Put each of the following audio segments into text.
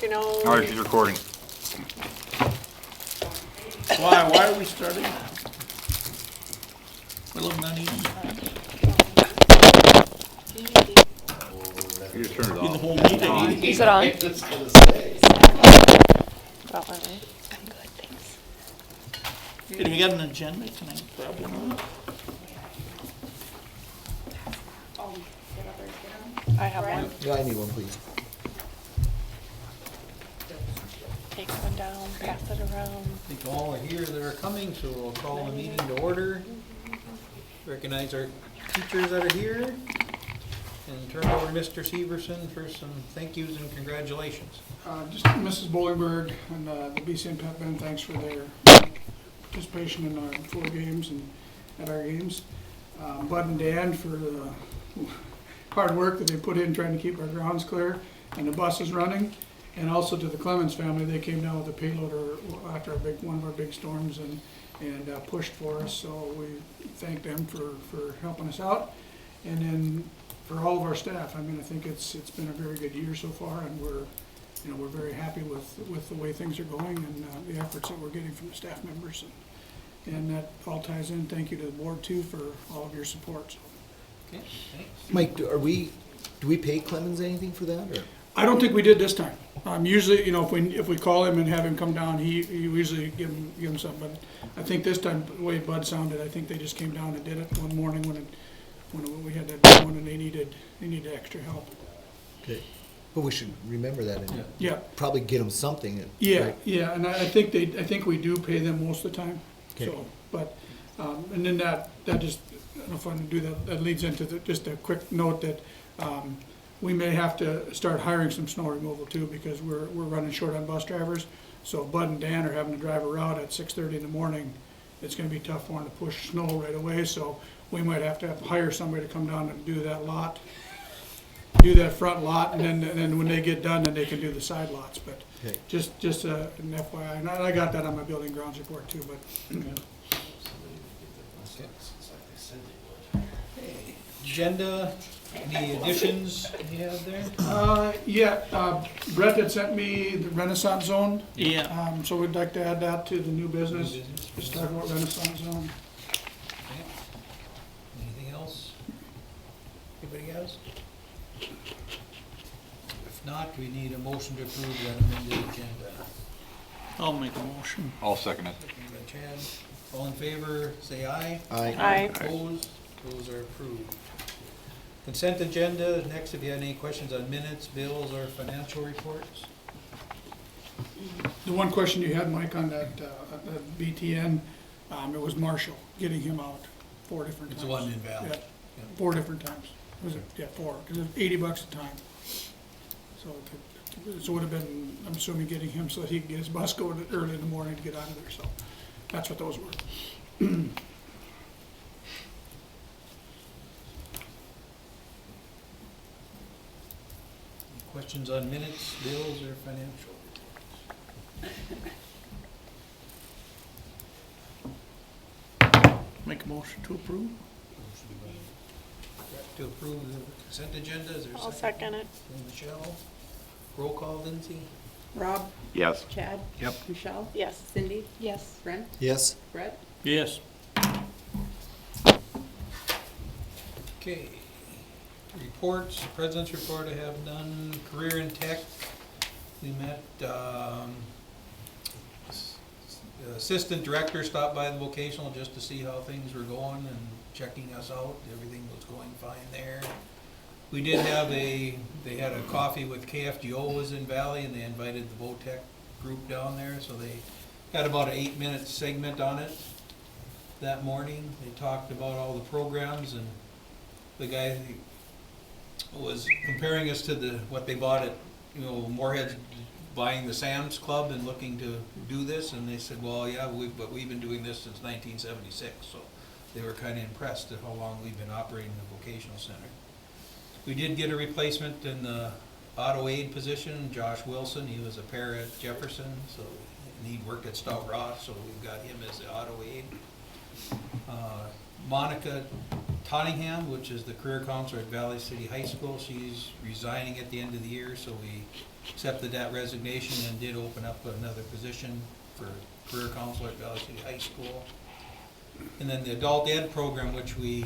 You know. All right, she's recording. Why are we starting? We're looking uneasy. You just turned it In the off. whole meeting. Is it on? I'm just gonna say. Well, all right. I'm good, thanks. Hey, do we got an agenda tonight? Probably not. I have one. Yeah, I need one, please. Take one down, pass it around. I think all are here that are coming, so we'll call the meeting to order. Recognize our teachers that are here. And turn over to Mr. Severson for some thank yous and congratulations. Just Mrs. Bollingberg and the BCN Pep Band, thanks for their participation in our 4 games and at our games. Bud and Dan for the hard work that they put in trying to keep our grounds clear and the buses running. And also to the Clemens family, they came down with a payloader after one of our big storms and pushed for us. So we thank them for helping us out. And then for all of our staff, I mean, I think it's been a very good year so far, and we're very happy with the way things are going and the efforts that we're getting from the staff members. And that all ties in. Thank you to the board too for all of your support. Okay, thanks. Mike, do we pay Clemens anything for that, or? I don't think we did this time. Usually, if we call him and have him come down, he usually give him something. But I think this time, the way Bud sounded, I think they just came down and did it one morning when we had that big one and they needed extra help. Okay. But we should remember that and Yeah, probably get them something. yeah, right? yeah. And I think we do pay them most of the time. Okay. So, but and then that just, I don't know if I'm gonna do that. That leads into just a quick note that. We may have to start hiring some snow removal too, because we're running short on bus drivers. So Bud and Dan are having to drive a route at 6:30 in the morning. It's gonna be tough for them to push snow right away, so we might have to hire somebody to come down and do that lot, do that front lot, and then when they get done, then they can do the side lots, but Okay. just an FYI, and I got that on my building grounds report too, but. Agenda, any additions you have there? Brett had sent me the Renaissance Zone. Yeah. So we'd like to add that to the new business. New business. Just talk about Renaissance Zone. Okay. Anything else? Anybody else? If not, we need a motion to approve that amended agenda. I'll make a motion. I'll second it. Second by Chad. All in favor, say aye. Aye. Opposed? Those are approved. Consent agenda, next, if you have any questions on minutes, bills, or financial reports? The one question you had, Mike, on that BTN, it was Marshall, getting him out 4 different It's times. the one in Valley. Yeah, 4 different times. Was it? Yeah, 4, because it's $80 a time. So it would have been, I'm assuming, getting him so that he could get his bus going early in the morning to get out of there, so that's what those were. Questions on minutes, bills, or financial reports? Make a motion to approve. To approve the consent agenda, is there a second? I'll second it. Michelle, roll call, Lindsay? Rob, Yes. Chad? Yep. Michelle? Yes. Cindy? Yes. Brent? Yes. Brett? Yes. Okay. Reports, President's report, I have none. Career in tech, we met, assistant director stopped by the vocational just to see how things were going and checking us out. Everything was going fine there. We did have they had a coffee with KFGO was in Valley, and they invited the VOTEC group down there, so they had about an 8-minute segment on it that morning. They talked about all the programs, and the guy was comparing us to what they bought at, Moorhead's buying the Sam's Club and looking to do this, and they said, well, yeah, but we've been doing this since 1976, so they were kind of impressed at how long we've been operating the vocational center. We did get a replacement in the auto aid position, Josh Wilson. He was a pair at Jefferson, so and he worked at Stout Ross, so we've got him as the auto aid. Monica Tottingham, which is the career counselor at Valley City High School. She's resigning at the end of the year, so we accepted that resignation and did open up another position for career counselor at Valley City High School. And then the adult ed program, which we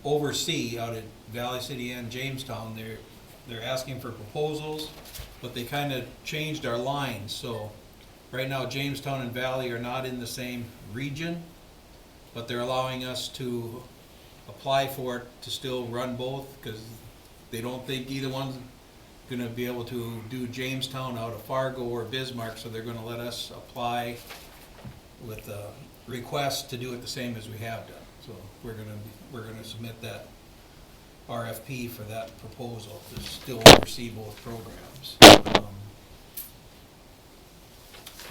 oversee out at Valley City and Jamestown, they're asking for proposals, but they kind of changed our lines. So right now, Jamestown and Valley are not in the same region, but they're allowing us to apply for it to still run both, because they don't think either one's gonna be able to do Jamestown out of Fargo or Bismarck, so they're gonna let us apply with a request to do it the same as we have done. So we're gonna submit that RFP for that proposal to still oversee both programs.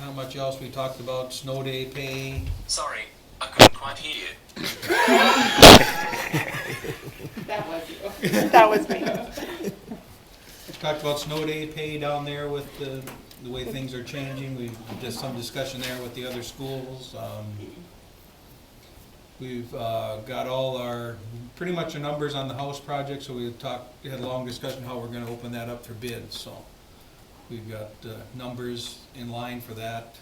Not much else. We talked about snow day pay. Sorry, I couldn't quite hear you. That was you. That was me. Talked about snow day pay down there with the way things are changing. We did some discussion there with the other schools. We've got all our, pretty much our numbers on the house project, so we had a long discussion how we're gonna open that up for bids, so. We've got numbers in line for that,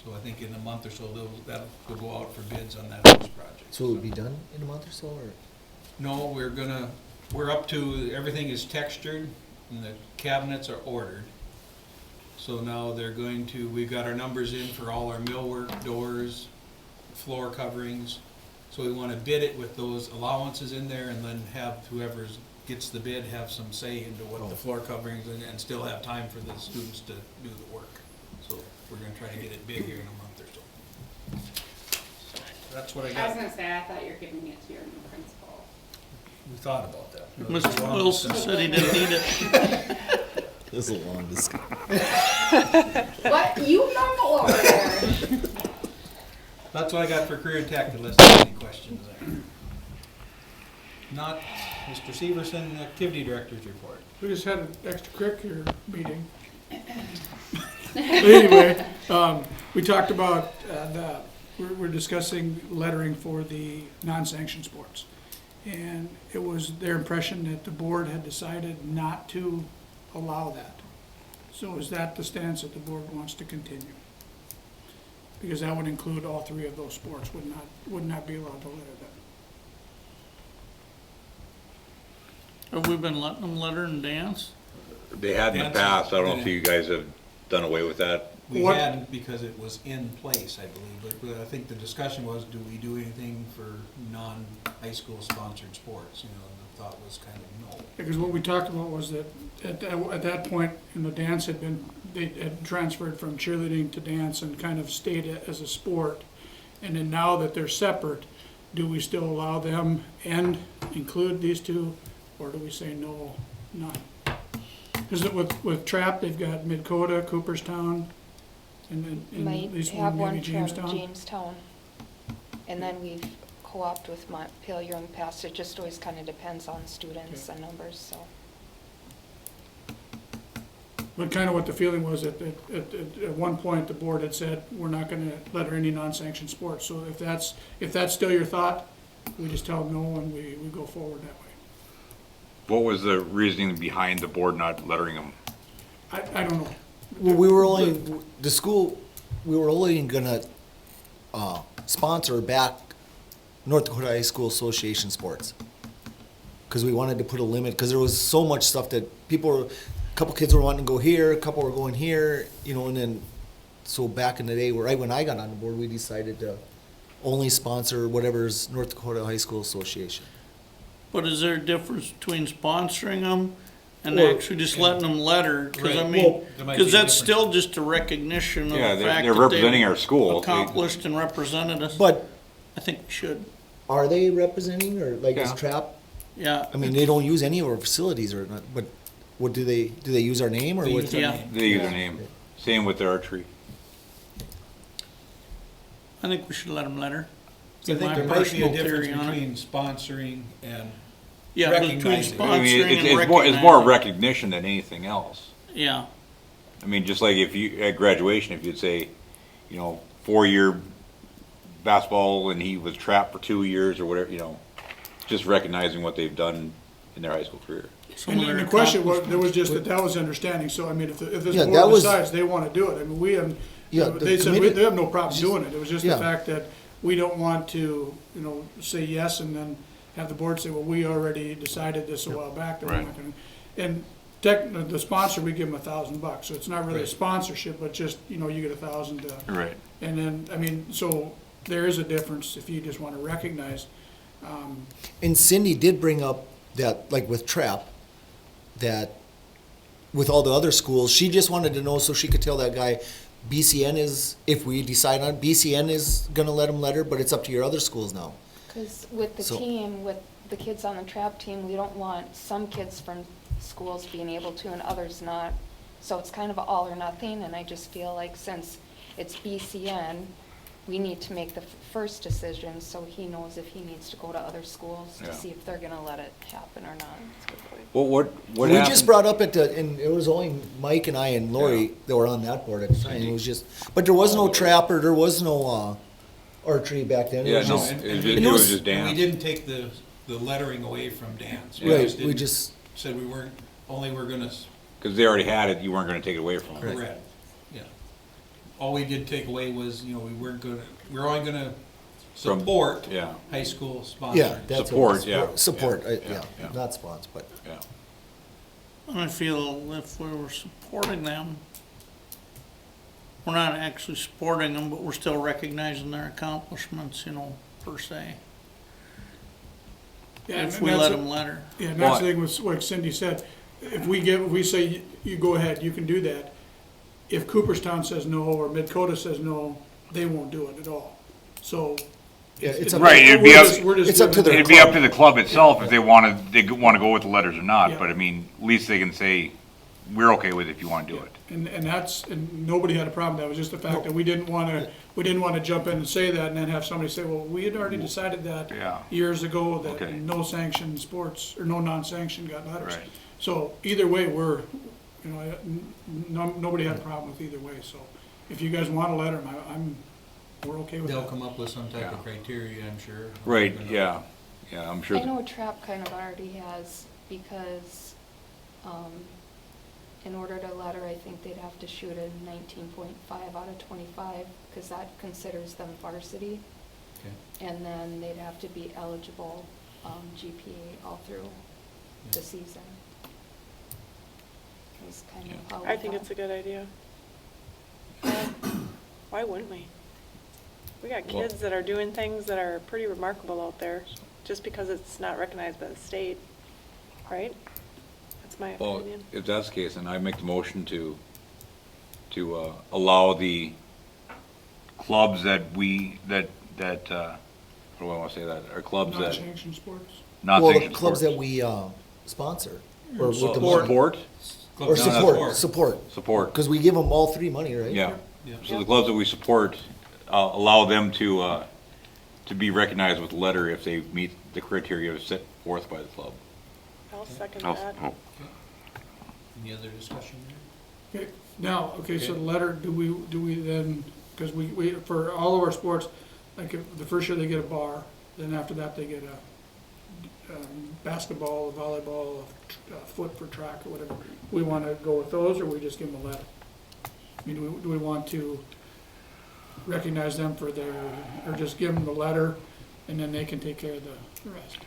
so I think in a month or so, that will go out for bids on that house project. So it would be done in a month or so, or? No, we're up to, everything is textured, and the cabinets are ordered. So now we've got our numbers in for all our millwork, doors, floor coverings. So we wanna bid it with those allowances in there, and then have whoever gets the bid have some say into what the floor coverings, and still have time for the students to do the work. So we're gonna try to get it bid here in a month or so. That's what I I was got. gonna say, I thought you were giving it to your new principal. We thought about that. Mr. Wilson said he didn't need it. This is a long discussion. What? You know over there. That's what I got for career and tech, unless there's any questions there. Not Mr. Severson, Activity Director's report. We just had an extracurricular meeting. But anyway, we talked about, we're discussing lettering for the non-sanctioned sports. And it was their impression that the board had decided not to allow that. So is that the stance that the board wants to continue? Because that would include all three of those sports, would not be allowed to letter that. Have we been letting them letter and dance? They had in the past, I don't know if you guys have done away with that. We What- hadn't, because it was in place, I believe, but I think the discussion was, do we do anything for non-high school sponsored sports? You know, and the thought was kind of no. Because what we talked about was that at that point, the dance they had transferred from cheerleading to dance and kind of stayed as a sport. And then now that they're separate, do we still allow them and include these two? Or do we say no, none? Because with trap, they've got Mid-Coda, Cooperstown, and then at Might least have one maybe one from Jamestown. Jamestown. And then we've co-opted with Montpelier in the past. It just always kind of depends on students and numbers, so. But kind of what the feeling was at one point, the board had said, we're not gonna letter any non-sanctioned sports. So if that's still your thought, we just tell them no and we go forward that way. What was the reasoning behind the board not lettering them? I don't know. Well, we were only gonna, sponsor back North Dakota High School Association sports. Cause we wanted to put a limit, cause there was so much stuff that a couple kids were wanting to go here, a couple were going here, and then, so back in the day, right when I got on the board, we decided to only sponsor whatever's North Dakota High School Association. But is there a difference between sponsoring them and Or- actually just letting them letter? Cause I Right. mean, Well, there might be cause a that's difference. still just a recognition of Yeah, the they're fact representing that our school. they've accomplished and represented us. But I think we should, are they representing, or like is Yeah. Trap? yeah. I mean, they don't use any of our facilities or not, but what do they use our name or They what? use our Yeah. name. They use their name. Same with the archery. I think we should let them letter. So I think My there might be a personal difference theory on it. between sponsoring and, Yeah, between recognizing. I mean, sponsoring and it's more recognizing. recognition than anything else. Yeah, I mean, just like if you, at graduation, if you'd say, 4-year basketball and he was trapped for 2 years or whatever, you know, just recognizing what they've done in their high school career. Some And of their the question was, there was accomplishments. just that was the understanding, so I mean, if this Yeah, that board was- decides they wanna do it, I mean, we haven't, Yeah, the they said, committee- they have no problem doing it, it was just the Yeah. fact that we don't want to, you know, say yes and then have the board say, well, we already decided this a while back, that we're not gonna. And the sponsor, we give them $1,000, so it's not really a Right. sponsorship, but just, you know, you get 1,000 to. Right. And then, I mean, so there is a difference if you just wanna recognize, And Cindy did bring up that, like with TRAP, that with all the other schools, she just wanted to know so she could tell that guy, BCN is, if we decide on, BCN is gonna let him let her, but it's up to your other schools now. Because with the So- team, with the kids on the trap team, we don't want some kids from schools being able to and others not. So it's kind of a all or nothing, and I just feel like since it's BCN, we need to make the first decision so he knows if he needs to go to other schools Yeah. to see if they're gonna let it happen or not. Well, what We happened? just brought up at the, and it was only Mike and I and Lori that were on that board at the time, it was just, but there was no trap or there was no, archery back then. It Yeah, was no, just- it and it was just We dance. didn't take the lettering away from dance. Right, just we didn't- just, Said we weren't, only we're gonna Because they already had it, you weren't gonna take it away from them. correct, yeah. All we did take away was, you know, we're only gonna From- support Yeah, high school yeah, sponsoring. that's. what it Support, was. yeah, Support, yeah, yeah, yeah. not spons, but. yeah. I feel if we were supporting them, we're not actually supporting them, but we're still recognizing their accomplishments, you know, per se. yeah, If and we that's let a- them let her. Yeah, and that's But- the thing with, like Cindy said, if we say, you go ahead, you can do that. If Cooperstown says no, or Midcoda says no, they won't do it at all. So. Yeah, it's up. Right, it'd be we're up- just- we're just it's up to giving- their It'd be up club. to the club itself if they wanna go with the letters or not, Yeah. but I mean, at least they can say, we're okay with it if you wanna do it. And that's, and nobody had a problem, that was just the fact that we didn't wanna jump in and say that and then have somebody say, well, we had already decided that Yeah. years ago, Okay. that no sanctioned sports, or no non-sanctioned got letters. Right. So either way, we're, you know, nobody had a problem with either way, so if you guys want a letter, we're okay with They'll that. come up with some type Yeah. of criteria, I'm sure. Right, You know. yeah, I'm sure. I know Trap kind of already has, because, in order to let her, I think they'd have to shoot a 19.5 out of 25, because that considers them varsity. Okay. And then they'd have to be eligible, GPA all through the season. Is kind of how. I think it's a good idea. Why wouldn't we? We got Well- kids that are doing things that are pretty remarkable out there, just because it's not recognized by the state, right? That's my Well, opinion. if that's the case, then I make the motion to allow the clubs that what do I wanna say that, are clubs that, Non-sanctioned sports. not Well, the sanctioned clubs that sports. we, sponsor, or with the Support, money. support, Or No, that's support, support, because we give them all three money, right? yeah. Yeah. So the clubs that we support, allow them to be recognized with a letter if they meet the criteria set forth by the club. I'll second I'll- that. oh, Any other discussion there? Okay, now, okay, so Okay. the letter, do we then, because we, for all of our sports, like if the first year they get a bar, then after that they get a basketball, a volleyball, a foot for track or whatever. We want to go with those, or we just give them a letter? I mean, do we want to recognize them for their, or just give them the letter and then they can take care of the rest?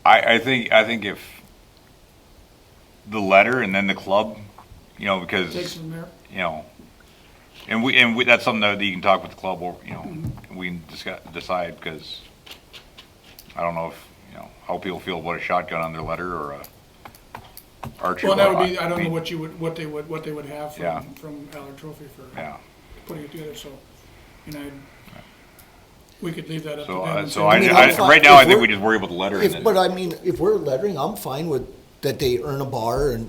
I think if the letter and then the club, you know, because. Takes them there? You know, and we, that's something that you can talk with the club, or, you know, we can decide, because I don't know if, you know, how people feel about a shotgun on their letter or a archery. Well, that would be, I don't mean, know what they would have Yeah. from Allard Trophy for Yeah, putting it together, so, you know, we could leave that up to so, them. and so say, I, mean, I, I'm fine- right now, if I think we're- we just worry about the letter and If, but then, I mean, if we're lettering, I'm fine with, that they earn a bar and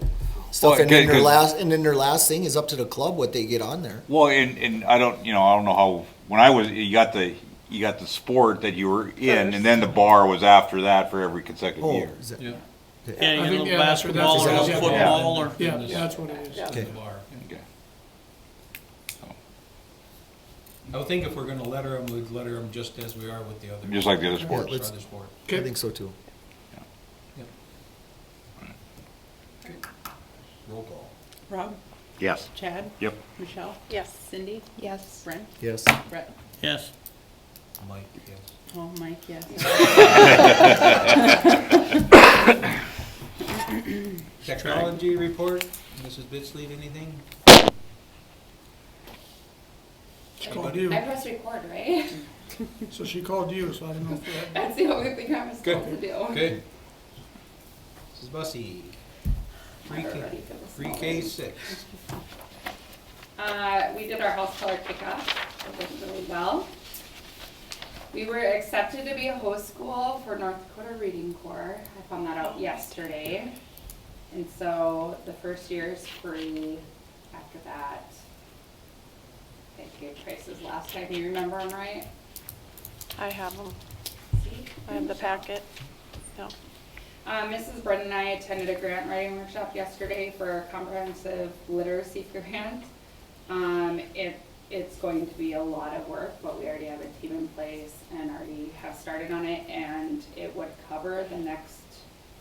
stuff, Well, and then their 'cause- their last thing is up to the club, what they get on there. well, and I don't know how, when I was, you got the sport that you were in, and then the bar was after that for every consecutive Oh, year. is that- Yeah. Yeah, I you think, know, yeah, that's- basketball or that's- yeah. football or. Yeah, that's what it is. Yeah. Okay. The bar. Okay. So, I would think if we're gonna letter them, we'd letter them just as we are with the other. Just like the other sports. let's- Other sport. I think so too. Yep. Okay. Roll call. Rob, Yes. Chad, Yep. Michelle, Yes. Cindy, Yes. Brent, Yes. Brett. Yes. Mike, yes. Oh, Mike, yes. Technology report, Mrs. Bitsley, anything? She called you, I pressed record, right? so she called you, so I don't know if that. That's the only thing I was told to do. Okay. Mrs. Bussey. We're ready for this Pre moment. K-6. We did our house color kickoff. It went really well. We were accepted to be a host school for North Dakota Reading Corps. I found that out yesterday. And so the first year is free. After that, I gave prices last time. You remember them, right? I have them. See? I have the packet. No. Mrs. Brennan and I attended a grant writing workshop yesterday for a comprehensive literacy grant. It's going to be a lot of work, but we already have a team in place and already have started on it, and it would cover the next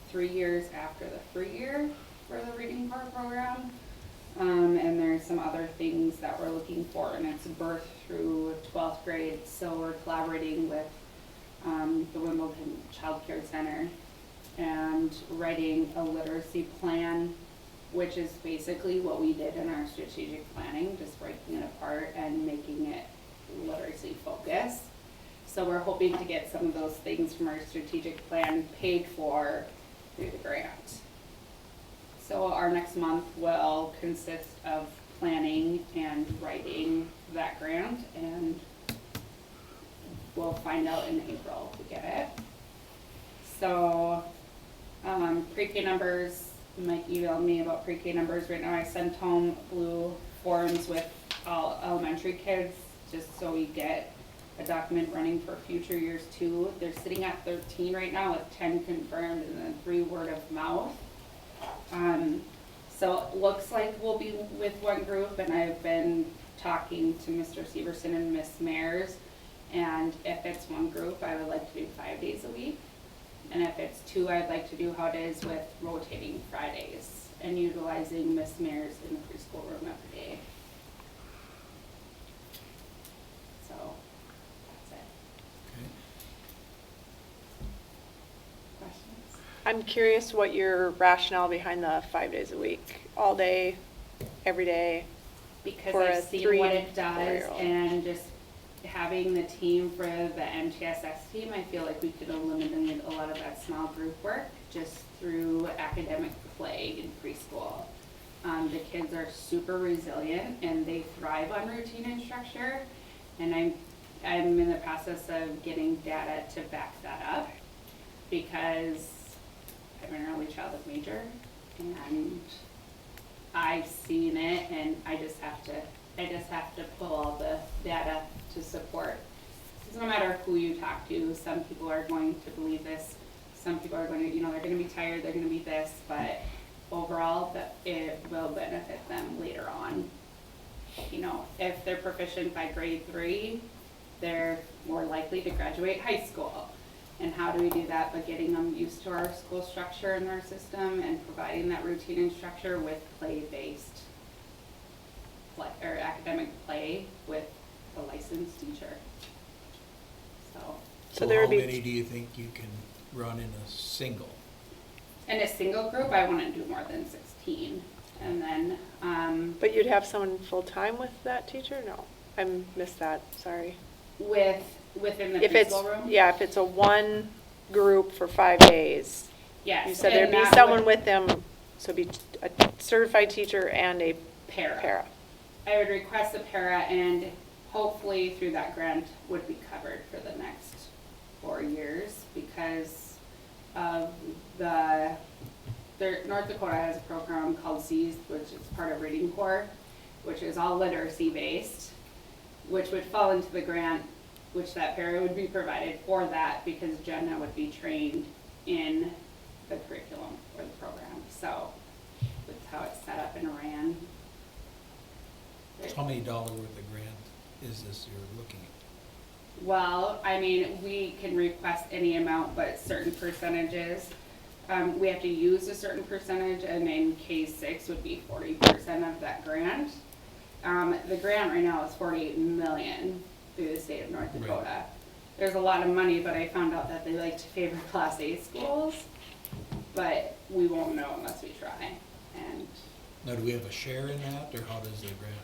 3 years after the free year for the Reading Corps program. And there's some other things that we're looking for, and it's birth through 12th grade, so we're collaborating with the Wimbledon Child Care Center and writing a literacy plan, which is basically what we did in our strategic planning, just breaking it apart and making it literacy focused. So we're hoping to get some of those things from our strategic plan paid for through the grant. So our next month will consist of planning and writing that grant, and we'll find out in April if we get it. So, pre-K numbers, Mike emailed me about pre-K numbers. Right now I sent home blue forms with all elementary kids, just so we get a document running for future years too. They're sitting at 13 right now with 10 confirmed and then 3 word of mouth. So it looks like we'll be with one group, and I've been talking to Mr. Severson and Miss Mayers, and if it's one group, I would like to do 5 days a week. And if it's 2, I'd like to do how it is with rotating Fridays and utilizing Miss Mayers in the preschool room every day. So, that's it. Okay. Questions? I'm curious what your rationale behind the 5 days a week, all day, every day. Because For I've a seen 3 what and it does, 4-year-old. and just having the team for the MTSS team, I feel like we could eliminate a lot of that small group work just through academic play in preschool. The kids are super resilient and they thrive on routine and structure, and I'm in the process of getting data to back that up, because I'm an early childhood major and I've seen it, and I just have to pull all the data to support. Because no matter who you talk to, some people are going to believe this, some people are going to, they're going to be tired, they're going to be this, but overall, that it will benefit them later on. If they're proficient by grade 3, they're more likely to graduate high school. And how do we do that? By getting them used to our school structure and our system, and providing that routine and structure with play-based or academic play with a licensed teacher. So there would how be. many do you think you can run in a single? In a single group, I want to do more than 16. And then, But you'd have someone full-time with that teacher? No, I missed that, sorry. within the If it's, preschool room? yeah, if it's a one group for 5 days, Yes. you said there'd and be that someone would- with them, so it'd be a certified teacher and a Para. para. I would request a para, and hopefully through that grant would be covered for the next 4 years, because of North Dakota has a program called SEAS, which is part of Reading Corps, which is all literacy based, which would fall into the grant, which that para would be provided for that, because Jenna would be trained in the curriculum for the program. So that's how it's set up and ran. How many dollar worth of grant? is this you're looking at? Well, I mean, we can request any amount, but certain percentages. We have to use a certain percentage, and in K-6 would be 40% of that grant. The grant right now is 48 million through the state of North Dakota. There's a lot of money, but I found out that they like to favor Class A schools, but we won't know unless we try. And Now, do we have a share in that, or how does the grant?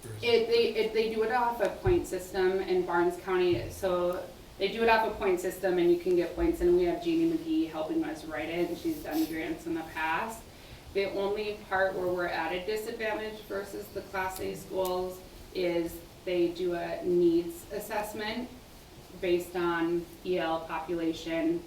Or is it- they do it off a point system in Barnes County, so they do it off a point system and you can get points, and we have Jeannie McGee helping us write it, and she's done grants in the past. The only part where we're at a disadvantage versus the Class A schools is they do a needs assessment based on EL population,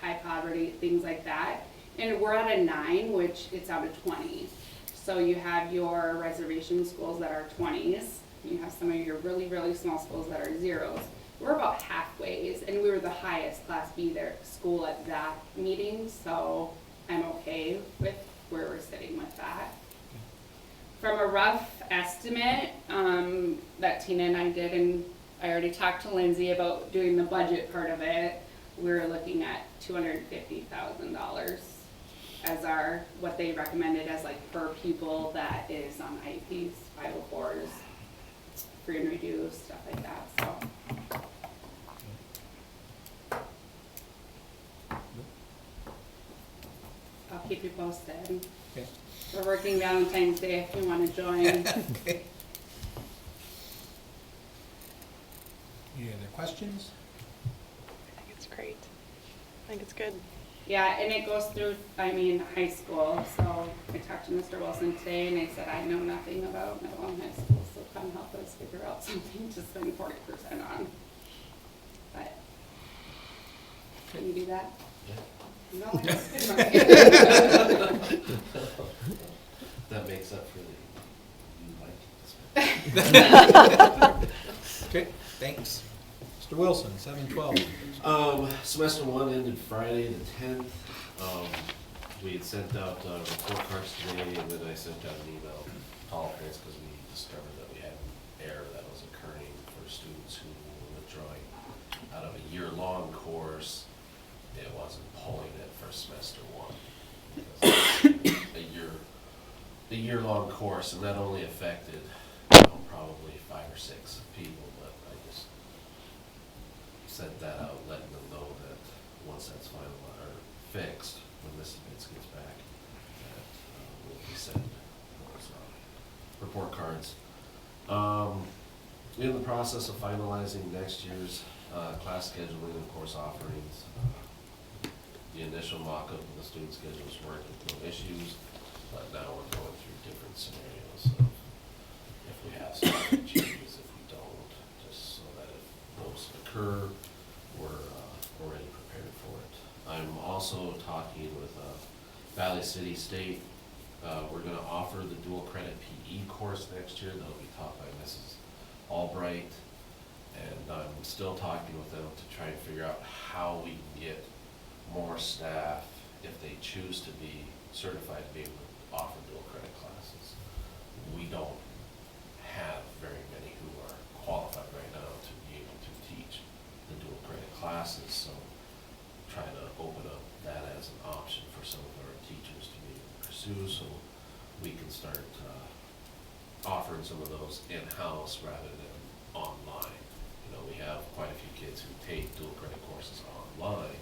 high poverty, things like that. And we're at a 9, which it's out of 20. So you have your reservation schools that are 20s. You have some of your really, really small schools that are 0s. We're about halfway, and we were the highest Class B there school at that meeting, so I'm okay with where we're sitting with that. From a rough estimate that Tina and I did, and I already talked to Lindsay about doing the budget part of it, we're looking at $250,000 as our, what they recommended as like per pupil that is on IEPs, 504s, free and reduced, stuff like that, so. I'll keep you posted. Okay. We're working Valentine's Day if you want to join. Okay. Any other questions? I think it's great. I think it's good. Yeah, and it goes through, I mean, high school, so I talked to Mr. Wilson today, and I said, I know nothing about middle and high school, so come help us figure out something to spend 40% on. But, can you do that? No, I just did That makes up for the, you like it. Okay, thanks. Mr. Wilson, 7/12. Semester 1 ended Friday the 10th. We had sent out report cards today, and then I sent out an email to all parents because we discovered that we had an error that was occurring for students who were withdrawing out of a year-long course. It wasn't pulling it for semester 1. Because a year-long course, and that only affected probably 5 or 6 people, but I just sent that out, letting them know that once that's final or fixed, when Mrs. Pitts gets back, that we'll be sending those report cards. In the process of finalizing next year's class scheduling and course offerings. The initial mock-up of the student schedules worked with no issues, but now we're going through different scenarios of if we have some changes, if we don't, just so that if those occur, we're already prepared for it. I'm also talking with Valley City State. We're gonna offer the dual credit PE course next year. That'll be taught by Mrs. Albright. And I'm still talking with them to try and figure out how we can get more staff, if they choose to be certified to be able to offer dual credit classes. We don't have very many who are qualified right now to be able to teach the dual credit classes, so try to open up that as an option for some of our teachers to be able to pursue, so we can start offering some of those in-house rather than online. You know, we have quite a few kids who take dual credit courses online,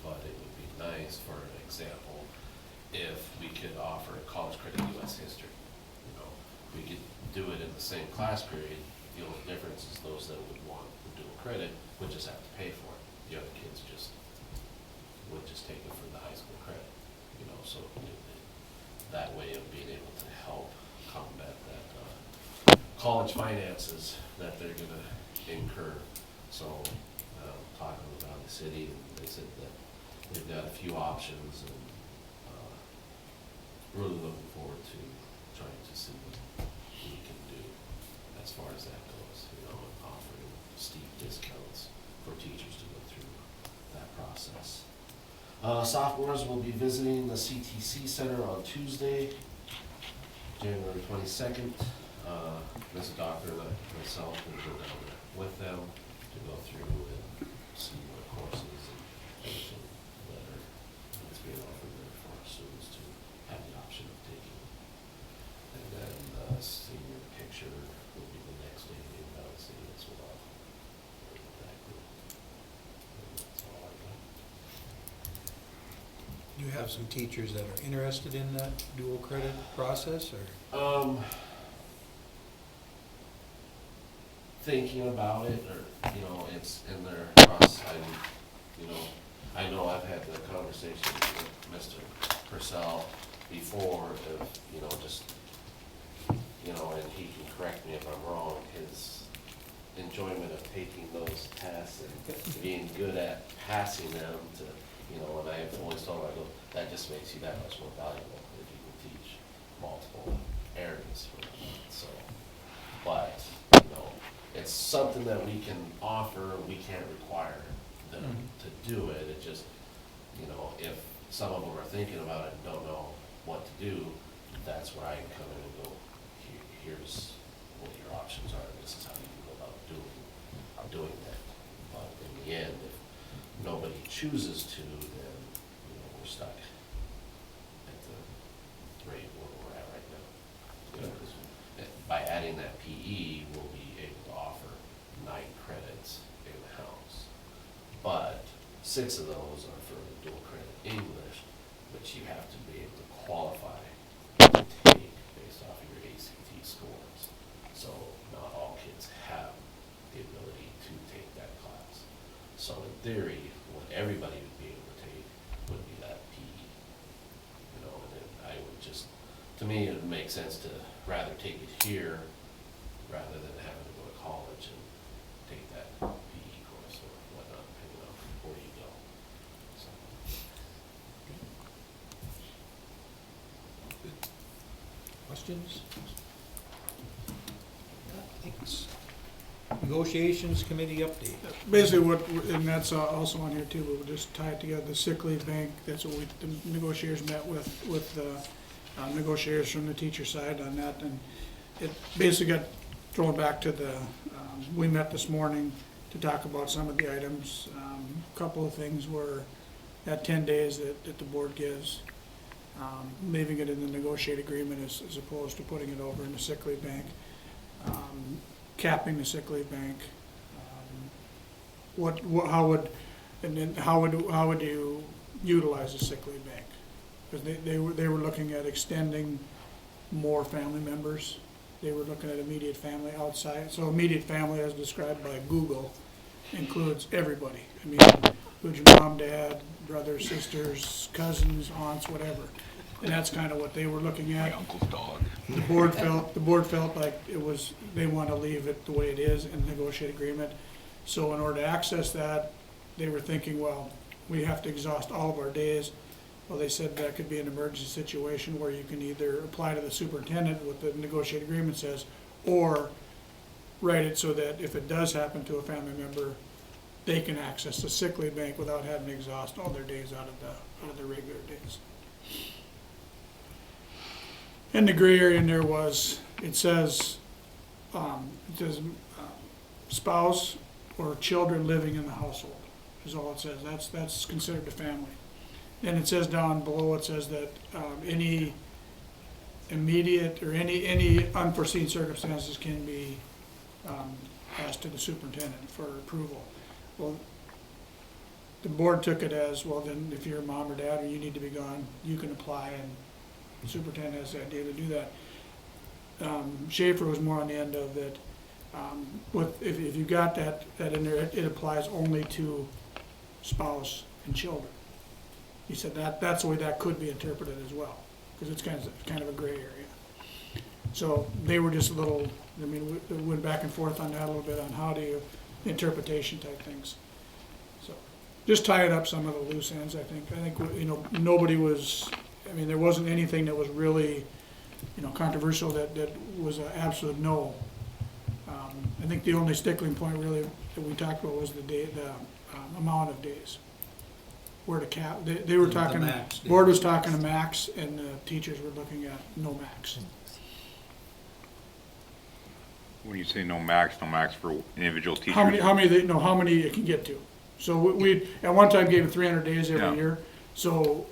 but it would be nice, for an example, if we could offer college credit U.S. history. You know, we could do it in the same class period. The only difference is those that would want the dual credit would just have to pay for it. The other kids would just take it for the high school credit. You know, so that way of being able to help combat that college finances that they're gonna incur. So, talking with Valley City, and they said that they've got a few options, and really looking forward to trying to see what we can do as far as that goes, you know, and offering steep discounts for teachers to go through that process. Sophomores will be visiting the CTC Center on Tuesday, January 22nd. Mr. Doctor and myself will go down there with them to go through and see what courses and everything that is being offered there for our students to have the option of taking. And then senior picture will be the next day in Valley City as well. That group. And that's all I got. You have some teachers that are interested in that dual credit process, or? Thinking about it, or, it's in their process, I know I've had the conversation with Mr. Purcell before of, just, and he can correct me if I'm wrong, his enjoyment of taking those tests and being good at passing them to, and I have always told him, I go, that just makes you that much more valuable if you can teach multiple areas for them, so, but, it's something that we can offer, we can't require them to do it, it just, if some of them are thinking about it and don't know what to do, that's where I can come in and go, here's what your options are, this is how you go about doing that. But in the end, if nobody chooses to, then, we're stuck at the rate where we're at right now. 'Cause by adding that PE, we'll be able to offer 9 credits in-house. But 6 of those are for the dual credit English, which you have to be able to qualify to take based off of your ACT scores. So not all kids have the ability to take that class. So in theory, what everybody would be able to take would be that PE. And then I would just, to me, it would make sense to rather take it here rather than having to go to college and take that PE course or whatnot, depending on where you go. So. Questions? Thanks. Negotiations committee update. Basically and that's also on here too, but we'll just tie it together, the sick leave bank, that's what the negotiators met with the negotiators from the teacher side on that, and it basically got thrown back to we met this morning to talk about some of the items. A couple of things were that 10 days that the board gives, leaving it in the negotiated agreement as opposed to putting it over in the sick leave bank, capping the sick leave bank. How would you utilize the sick leave bank? Because they were looking at extending more family members. They were looking at immediate family outside. So immediate family, as described by Google, includes everybody. I mean, includes your mom, dad, brothers, sisters, cousins, aunts, whatever. And that's kind of what they were looking at. My uncle's dog. The board felt like they want to leave it the way it is in the negotiated agreement. So in order to access that, they were thinking, well, we have to exhaust all of our days. Well, they said that could be an emergency situation where you can either apply to the superintendent, what the negotiated agreement says, or write it so that if it does happen to a family member, they can access the sick leave bank without having to exhaust all their days out of the regular days. And the gray area in there it says spouse or children living in the household is all it says. That's considered a family. And it says down below, it says that any immediate or any unforeseen circumstances can be asked to the superintendent for approval. Well, the board took it as, well, then if you're a mom or dad or you need to be gone, you can apply, and the superintendent has the idea to do that. Schaefer was more on the end of that. If you got that in there, it applies only to spouse and children. He said that's the way that could be interpreted as well, because it's kind of a gray area. So they were just we went back and forth on that a little bit on how do you interpretation type things. So just tying up some of the loose ends. I think nobody was. I mean, there wasn't anything that was really controversial that was an absolute no. I think the only stickling point really that we talked about was the amount of days. Where to cap, they were talking, The max days. board was talking a max, and the teachers were looking at no max. When you say no max for individual teachers? How many it can get to. So we, at one time gave it 300 days Yeah. every year. So,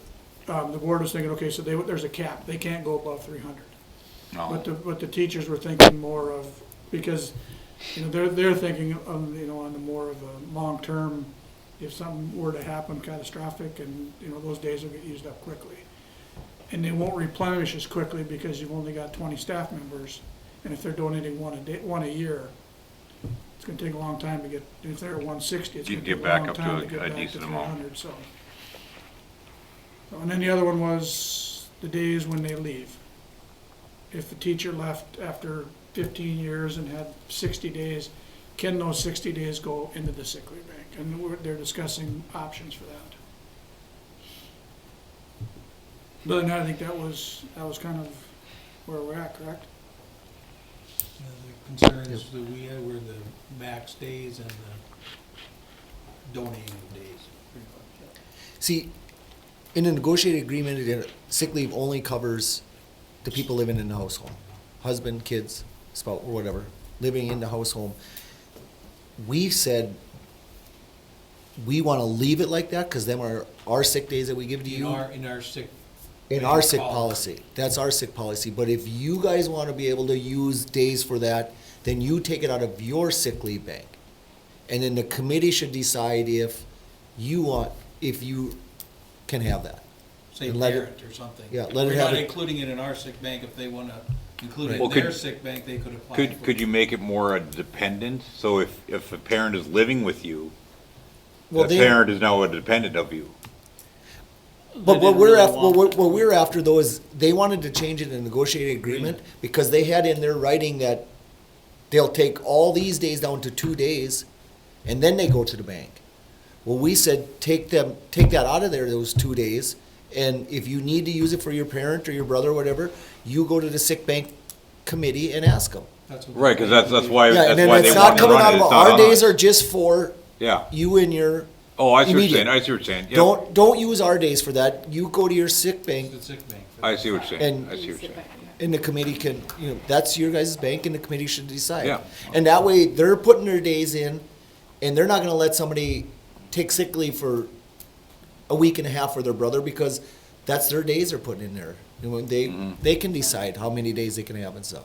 the board was thinking, okay, so there's a cap, they can't go above 300. No. But the teachers were thinking more of, because, you know, they're thinking of, you know, on the more of a long-term, if something were to happen catastrophic, and, you know, those days will get used up quickly. And they won't replenish as quickly because you've only got 20 staff members, and if they're donating one a year, it's gonna take a long time to get, if they're at 160, it's You gonna get take a back long up to time a- to get a back to decent amount. 300, so. And then the other one was the days when they leave. If the teacher left after 15 years and had 60 days, can those 60 days go into the sick leave bank? And they're discussing options for that. But then I think that was kind of where we're at, correct? The concerns that we had were the max days and the donating days. pretty much, yeah. See, in a negotiated agreement, sick leave only covers the people living in the household. Husband, kids, spouse, or whatever, living in the household. We said, we wanna leave it like that, cause them are our sick days that we give to you. In our sick. In our sick policy, that's our sick policy, but if you guys wanna be able to use days for that, then you take it out of your sick leave bank. And then the committee should decide if you can have that. Say And let it- parent or something. yeah, let it We're have not it- including it in our sick bank. If they wanna include it Well, in could- their sick bank, they could apply. for Could it. you make it more a dependent? So if a parent is living with you, Well, the they- parent is now a dependent of you. But They what didn't we're really after, want- what we're after though is, they wanted to change it in a negotiated agreement, because they had in their writing that they'll take all these days down to 2 days, and then they go to the bank. Well, we said, take that out of there, those 2 days, and if you need to use it for your parent or your brother or whatever, you go to the sick bank committee and ask them. That's what Right, because that's why, Yeah, that's and then why it's they not want to coming out run it. of, It's not our on days us. are just for Yeah. you and your, Oh, I see what you're immediate. saying. I see what you're saying. Yep. don't use our days for that, you go to your sick bank, The sick bank. for I that. see what you're saying. And- I see what you're saying. and the committee can, you know, that's your guys' bank and the committee should decide. Yeah. And that way, they're putting their days in, and they're not gonna let somebody take sick leave for a week and a half for their brother, because that's their days they're putting in there. You know, they can decide how many days they can have and stuff.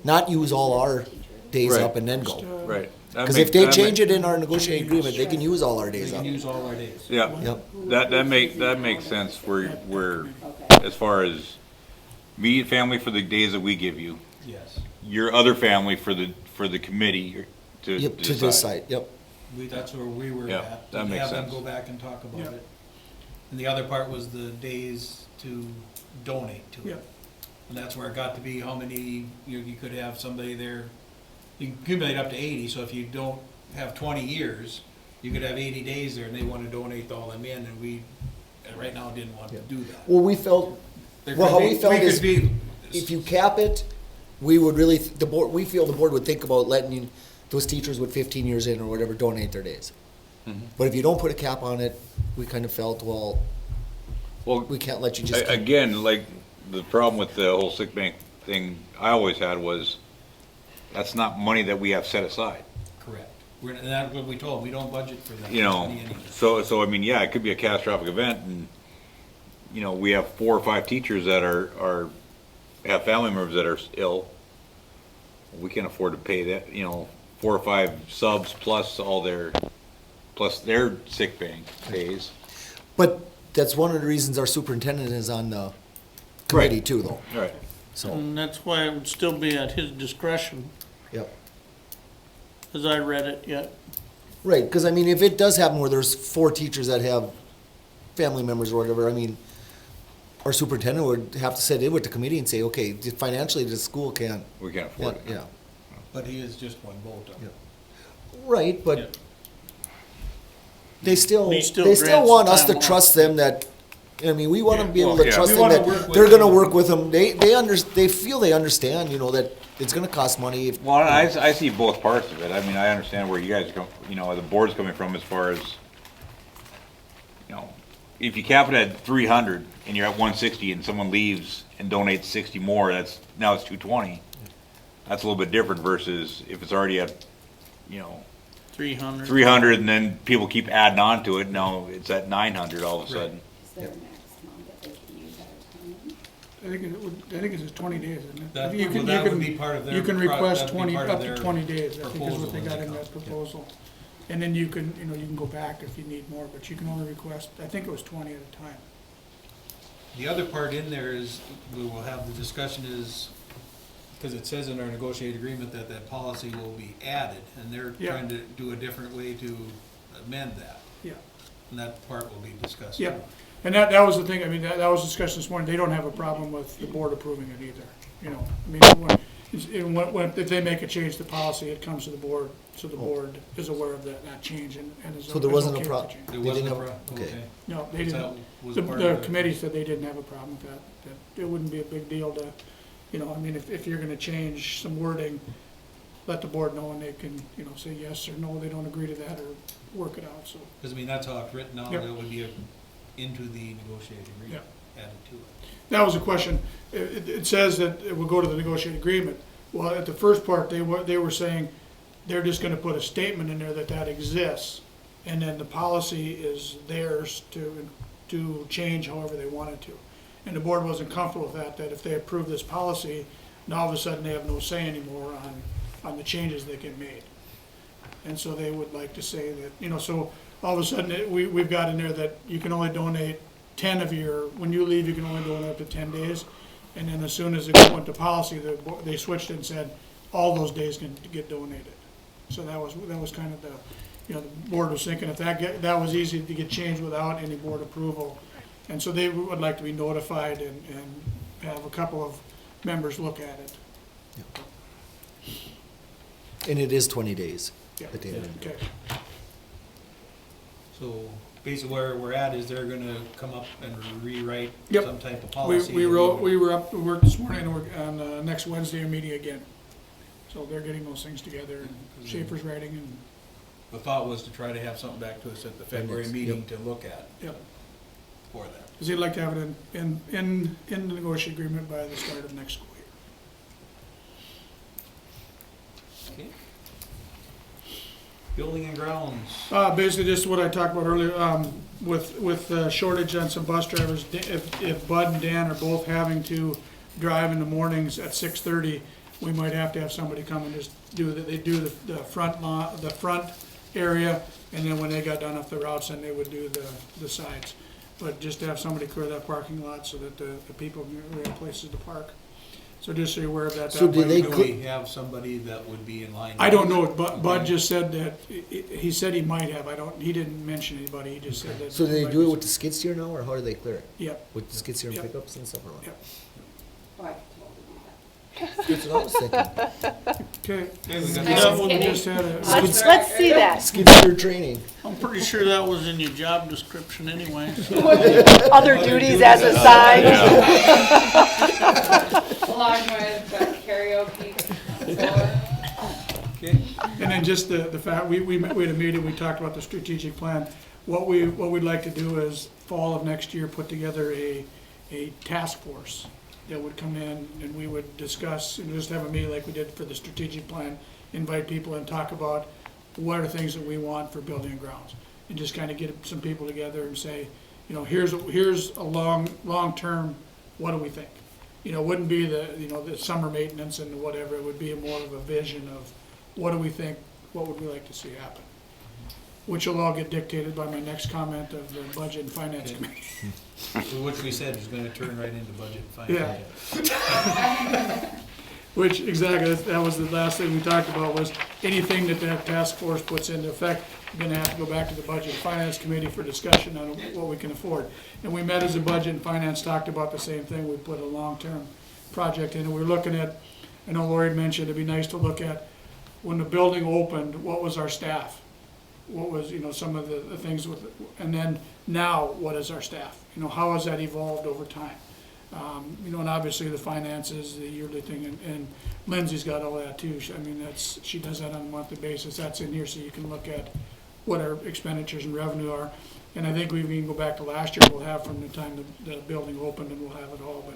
Not use all our days Right. up and then Just, go. Right. Cause if they change it in our negotiated agreement, they can use all our They days can up. use all our days. Yeah, Yep. that makes sense where, Okay. as far as immediate family for the days that we give you, Yes. your other family for the committee to Yep, to decide, yep. That's where we were Yeah, at. that to makes Have them sense. go back and talk about Yep. it. And the other part was the days to donate to it. Yep. And that's where it got to be how many, you could have somebody there, you can accumulate up to 80, so if you don't have 20 years, you could have 80 days there and they want to donate all them in, and we, right now, didn't want to do that. Well, we felt, There well, could how be- we felt could is, be- if you cap it, we would really, the board, we feel the board would think about letting you, those teachers with 15 years in or whatever donate their days. But if you don't put a cap on it, we kind of felt, well, Well, we can't let you just. again, like, the problem with the whole sick bank thing I always had was, that's not money that we have set aside. Correct. And that's what we told, we don't budget for that. You know, money anyway. so I mean, yeah, it could be a catastrophic event, and, you know, we have 4 or 5 teachers that have family members that are ill. We can't afford to pay that, you know, 4 or 5 subs plus their sick bank pays. But that's one of the reasons our superintendent is on the committee too, though, Right. so, And that's why it would still be at his discretion, yep. as I read it yet. Right, because I mean, if it does happen where there's 4 teachers that have family members or whatever, I mean, our superintendent would have to sit in with the committee and say, okay, financially, the school can't, We can't afford it. yeah. But he is just one vote on it. Right, Yeah. but they still He still want grants us to time off. trust them that, I mean, we want to Yeah, be able well, to yeah. trust We them wanna that work with they're gonna them. work with them. They feel they understand, you know, that it's gonna cost money if, Well, I see both parts of it. I mean, I understand where you guys come, you know, the board's coming from as far as, you know, if you cap it at 300 and you're at 160 and someone leaves and donates 60 more, now it's 220. That's a little bit different versus if it's already at, 300. 300 and then people keep adding on to it, now it's at 900 all of a sudden. Is there a maximum that they can use at a time? I think it's 20 days, isn't it? That, You can- well, that you would can- be part of their. You can pro- request that'd be 20, part of up to their 20 days, I think is proposal what they when got they in come. that proposal. And then you can, you can go back if you need more, but you can only request, I think it was 20 at a time. The other part in there is, we will have the discussion is, because it says in our negotiated agreement that that policy will be added, and they're Yeah. trying to do a different way to amend that, Yeah. and that part will be discussed. Yeah, and that was the thing, I mean, that was discussed this morning, they don't have a problem with the board approving it either, I mean, if they make a change to policy, it comes to the board, so the board is aware of that change and is. So there wasn't a is okay with problem? the change. There They wasn't didn't a have- problem, okay. okay. No, they So that didn't, was the part the of it. committee said they didn't have a problem with that it wouldn't be a big deal to, I mean, if you're gonna change some wording, let the board know and they can, say yes or no, they don't agree to that, or work it out, so. Because, I mean, that's how it's written now, Yep. that would be into the negotiated agreement, added to it. That was a question. It says that it will go to the negotiated agreement. Well, at the first part, they were saying they're just gonna put a statement in there that exists, and then the policy is theirs to change however they wanted to. And the board wasn't comfortable with that if they approve this policy, now all of a sudden they have no say anymore on the changes that get made. And so they would like to say that, so all of a sudden, we've got in there that you can only donate 10 of when you leave, you can only donate up to 10 days. And then as soon as it went to policy, they switched it and said, all those days can get donated. So that was kind of the board was thinking if that was easy to get changed without any board approval. And so they would like to be notified and have a couple of members look at it. And it is 20 days Yeah. at the end. Okay. So basically where we're at is they're gonna come up and rewrite Yep. some type of We policy. we were up to work this morning, and we're on next Wednesday, we're meeting again. So they're getting those things together, and Schaefer's writing, and, The thought was to try to have something back to us at the February Yep. meeting to look at yep. for that. Because they'd like to have it in the negotiated agreement by the start of next school year. Okay. Building and grounds. Basically, just what I talked about earlier, with shortage on some bus drivers, if Bud and Dan are both having to drive in the mornings at 6:30, we might have to have somebody come and just they do the front lawn, the front area, and then when they got done up the routes, then they would do the sides. But just to have somebody clear that parking lot so that the people have places to park. So just so you're aware of that. So That do way they Do we- we have somebody that would be in line? I don't know, Bud just said that, he said he might have, he didn't mention anybody, he just said that. So do they do it with the skid steer now, or how do they clear it? Yep, With the skid steer and Yep. pickups and stuff, or what? yep. Oh, I totally do that. That's what I was thinking. Okay. Okay, we got I was That one kidding. just had a, Let's see that. Skid steer training. I'm pretty sure that was in your job description anyway. Other duties as assigned. Along with the karaoke floor. Okay. and then just the fact, we had a meeting, we talked about the strategic plan. What we'd like to do is fall of next year, put together a task force that would come in and we would discuss and just have a meeting like we did for the strategic plan, invite people and talk about what are things that we want for building and grounds. And just kind of get some people together and say, here's a long-term, what do we think? It wouldn't be the summer maintenance and whatever, it would be more of a vision of what do we think, what would we like to see happen? Which will all get dictated by my next comment of the Budget and Finance Committee. Which we said is gonna turn right into budget and Yeah. finance. Which, exactly, that was the last thing we talked about, was anything that task force puts into effect, we're gonna have to go back to the Budget and Finance Committee for discussion on what we can afford. And we met as a Budget and Finance, talked about the same thing, we put a long-term project in, and we're looking at, I know Lori mentioned, it'd be nice to look at, when the building opened, what was our staff? What was, some of the things with, and then now, what is our staff? How has that evolved over time? And obviously the finances, the yearly thing, and Lindsay's got all that too. She does that on a monthly basis. That's in here, so you can look at what our expenditures and revenue are. And I think we can go back to last year, we'll have from the time the building opened, and we'll have it all.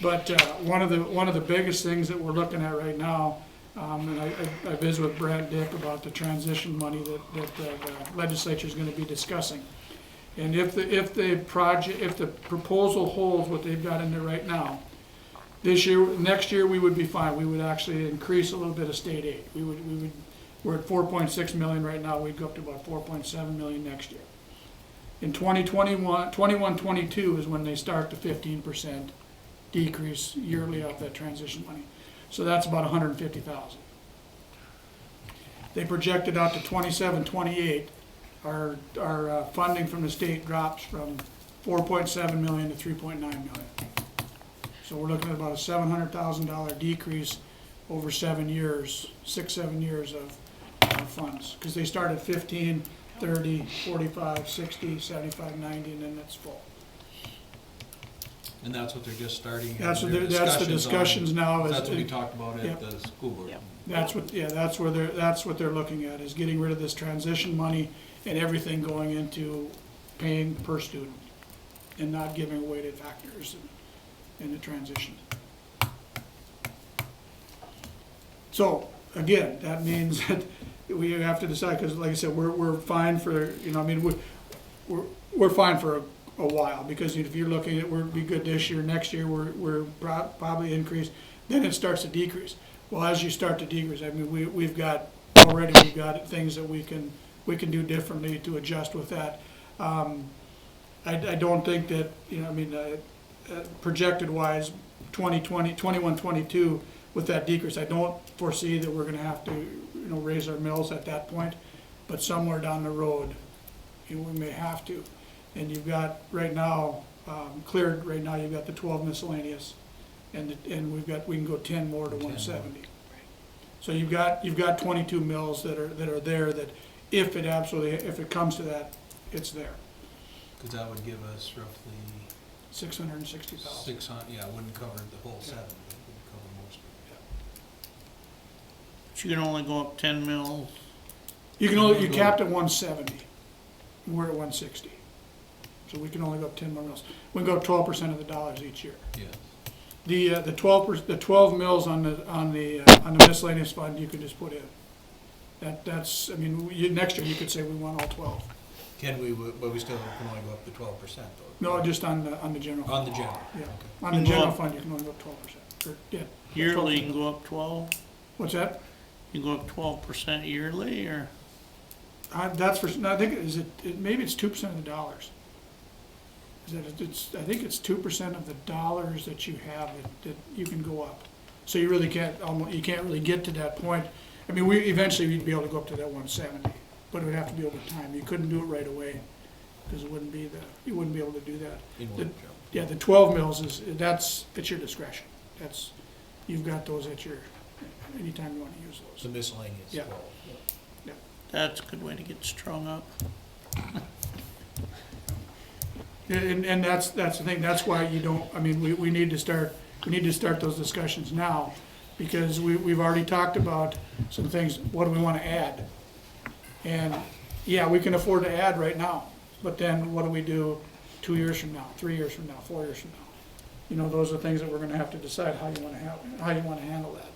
But one of the biggest things that we're looking at right now, and I visited with Brad Dick about the transition money that the legislature is going to be discussing. And if the proposal holds what they've got in there right now, next year we would be fine. We would actually increase a little bit of state aid. We're at 4.6 million right now. We'd go up to about 4.7 million next year. In 21-22 is when they start the 15% decrease yearly off that transition money. So that's about 150,000. They projected out to 27-28. Our funding from the state drops from 4.7 million to 3.9 million. So we're looking at about a $700,000 decrease over 7 years, 6-7 years of funds. Because they start at 15, 30, 45, 60, 75, 90, and then it's full. And that's what they're just starting. That's their the discussions on. now. That's what we talked about Yep. at the school board. Yep. That's what they're looking at, is getting rid of this transition money and everything going into paying per student and not giving away to factors in the transition. So, again, that means that we have to decide, because like I said, we're fine for, we're fine for a while, because if you're looking at, we'll be good this year, next year, we're probably increase, then it starts to decrease. Well, as you start to decrease, I mean, we've got things that we can do differently to adjust with that. I don't think that, projected wise, 21-22 with that decrease, I don't foresee that we're gonna have to, raise our mills at that point, but somewhere down the road, we may have to. And you've got, right now, cleared, right now, you've got the 12 miscellaneous, and we can go 10 more to 170. So you've got 22 mills that are there, that if it comes to that, it's there. Because that would give us roughly 660,000. 600, yeah, it wouldn't cover the whole 7, but it would cover most of it. But you can only go up 10 mils. You capped at 170. We're at 160. So we can only go up 10 more mills. We can go up 12% of the dollars each year. Yeah. The 12 mills on the miscellaneous fund, you can just put in. Next year you could say we want all 12. Can we, but we still can only go up to 12% though? No, just on the general. On fund. the general? Yeah. Okay. On the You can go general up- fund, you can only go up 12%. Yearly, you can go up 12. What's that? You can go up 12% yearly, or? That's for, no, I think, maybe it's 2% of the dollars. I think it's 2% of the dollars that you have that you can go up. So you really can't really get to that point. I mean, eventually we'd be able to go up to that 170, but it would have to be over time. You couldn't do it right away, because you wouldn't be able to do that. In one jump. Yeah, the 12 mills it's your discretion. You've got those anytime you want to use those. The miscellaneous Yeah. 12. That's a good way to get strung up. And that's the thing, that's why we need to start those discussions now, because we've already talked about some things, what do we want to add? And, yeah, we can afford to add right now, but then what do we do 2 years from now, 3 years from now, 4 years from now? Those are things that we're gonna have to decide how you wanna handle that.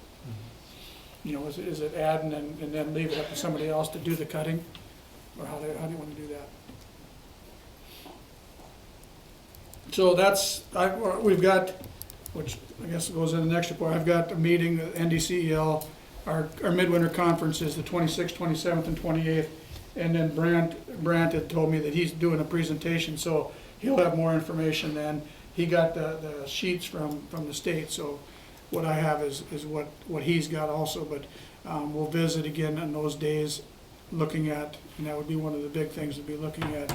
Is it add and then leave it up to somebody else to do the cutting? Or how do you wanna do that? So we've got, which I guess goes in the next report, I've got a meeting, NDCEL, our midwinter conference is the 26th, 27th, and 28th, and then Brandt had told me that he's doing a presentation, so he'll have more information then. He got the sheets from the state, so what I have is what he's got also, but we'll visit again on those days, looking at, and that would be one of the big things, to be looking at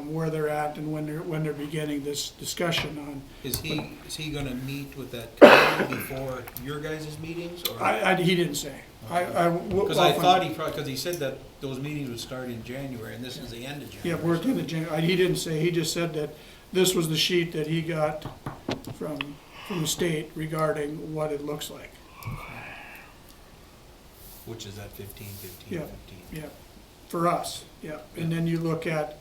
where they're at and when they're beginning this discussion on. Is he gonna meet with that committee before your guys' meetings, or? He didn't say. Because I thought because he said that those meetings would start in January, and this is the end of January. Yeah, we're at the end of January. He didn't say, he just said that this was the sheet that he got from the state regarding what it looks like. Which is at 15, 15, Yeah. 15. Yeah, for us, yeah. And then you look at,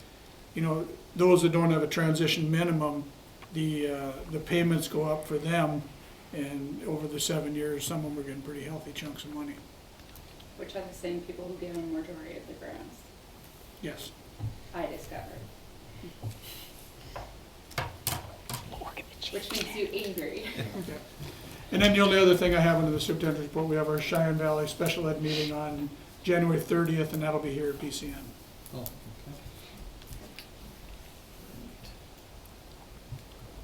those that don't have a transition minimum, the payments go up for them, and over the 7 years, some of them are getting pretty healthy chunks of money. Which are the same people who give a majority of the grants, Yes. I discovered. Which makes you angry. Yeah. And then the only other thing I have under the superintendent's report, we have our Cheyenne Valley Special Ed meeting on January 30th, and that'll be here at PCN. Oh, okay.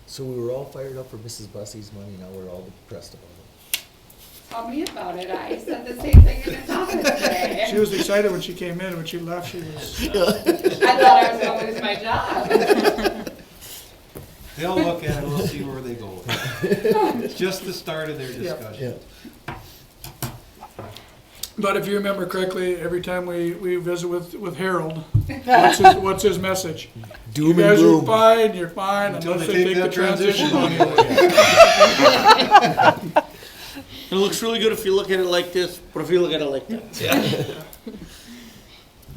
So we were all fired up for Mrs. Bussey's money, now we're all depressed about it. Tell me about it, I said the same thing in the office today. She was excited when she came in, when she left, she was, I thought I was gonna lose my job. They'll look at it, we'll see where they go. It's just the start of their discussion. but if you remember correctly, every time we visit with Harold, what's his message? Doom You and guys are gloom. fine, you're fine, Until unless they they take the that transition transition money away. It looks really good if you look at it like this, but if you look at it like that.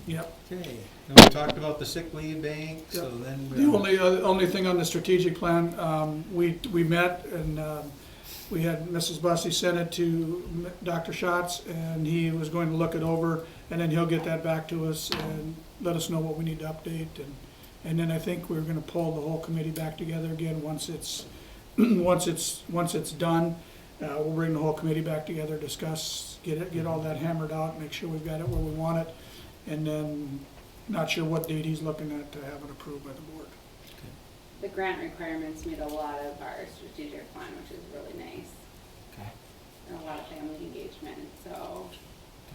Yep. Okay, and we talked about the sick leave bank, so then. The only thing on the strategic plan, we met and we had Mrs. Bussey send it to Dr. Schatz, and he was going to look it over, and then he'll get that back to us and let us know what we need to update. And then I think we're gonna pull the whole committee back together again once it's, once it's done. We'll bring the whole committee back together, discuss, get all that hammered out, make sure we've got it where we want it. And then, not sure what date he's looking at to have it approved by the board. The grant requirements meet a lot of our strategic plan, which is really nice. Okay. And a lot of family engagement, so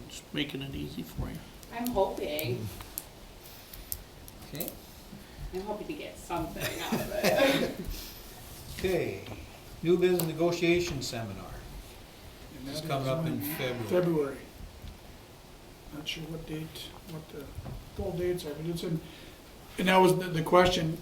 Just making it easy for you. I'm hoping Okay, to get something out of it. okay, new business negotiation seminar. And It's that coming is up in on February. February. Not sure what date, what the full dates are, but it's in, and that was the question,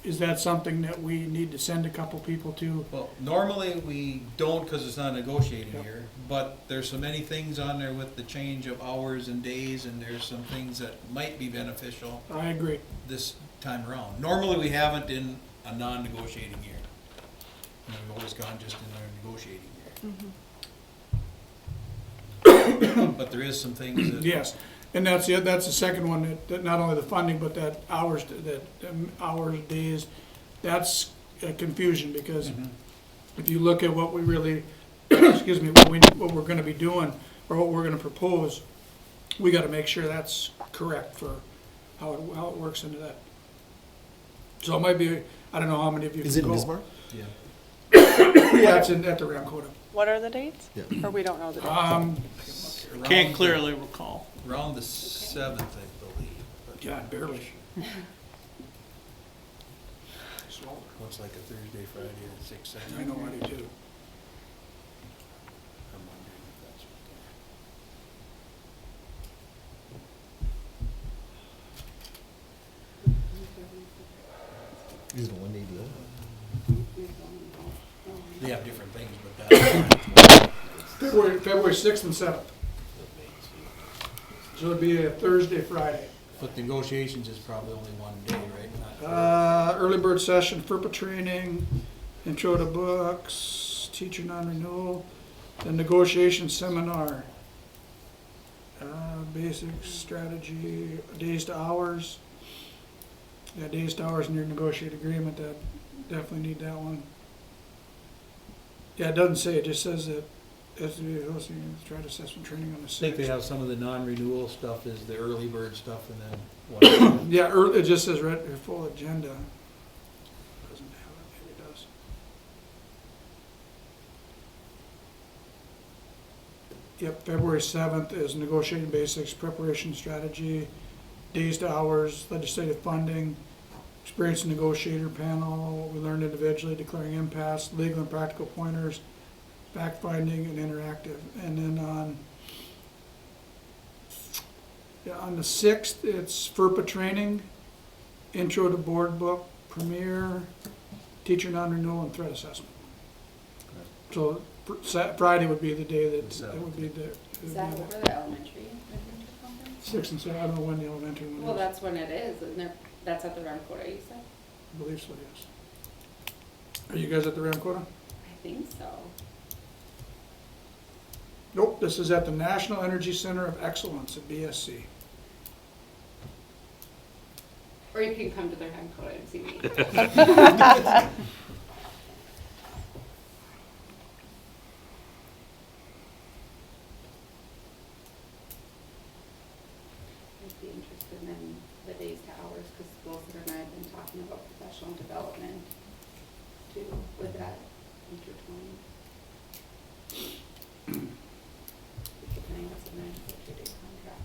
is that something that we need to send a couple people to? Well, normally we don't because it's not a negotiating Yep. year, but there's so many things on there with the change of hours and days, and there's some things that might be beneficial I agree. this time around. Normally, we haven't in a non-negotiating year. And we've always gone just in our negotiating year. But there is some things that. Yes, and that's the second one, that not only the funding, but that hours, days, that's a confusion, because Mhm. if you look at what we really, excuse me, what we're gonna be doing, or what we're gonna propose, we gotta make sure that's correct for how it works into that. So it might be, I don't know how many of you can Is it in go. Bismarck? Yeah. Yeah, it's at the Ramcota. What are the dates? Yeah. Or we don't know the dates? Can't Around clearly recall. Around the 7th, I believe. But God, barely. Looks like a Thursday, Friday at 6, 7. I know I do too. I'm wondering if that's what Is it a one-day deal? they have different things, but that's. February 6th and 7th. So it'd be a Thursday, Friday. But negotiations is probably only one day, right? Not- Early bird session, FERPA training, intro to books, teacher non-renewal, the negotiation seminar. Basic strategy, days to hours. Yeah, days to hours in your negotiate agreement, that definitely need that one. Yeah, it doesn't say, it just says that SDA hosting threat assessment training on the I think they 6th. have some of the non-renewal stuff is the early bird stuff and then what? Yeah, it just says read your full agenda. Doesn't have it, maybe it does. Yep, February 7th is negotiating basics, preparation strategy, days to hours, legislative funding, experienced negotiator panel, what we learned individually, declaring impasse, legal and practical pointers, fact finding and interactive. And then on the 6th, it's FERPA training, intro to board book, premiere, teacher non-renewal, and threat assessment. So Friday would be the day that would be the. Is that over the elementary conference? 6 and 7, I don't know when the elementary one Well, is. that's when it is, isn't there? That's at the Ramcota, you said? I believe so, yes. Are you guys at the Ramcota? I think so. Nope, this is at the National Energy Center of Excellence at BSC. Or you can come to their Ramcota and see me. I'd be interested in the days to hours, because Wilson and I have been talking about professional development too, with that intertwined. Depending what's in the 2-day contract,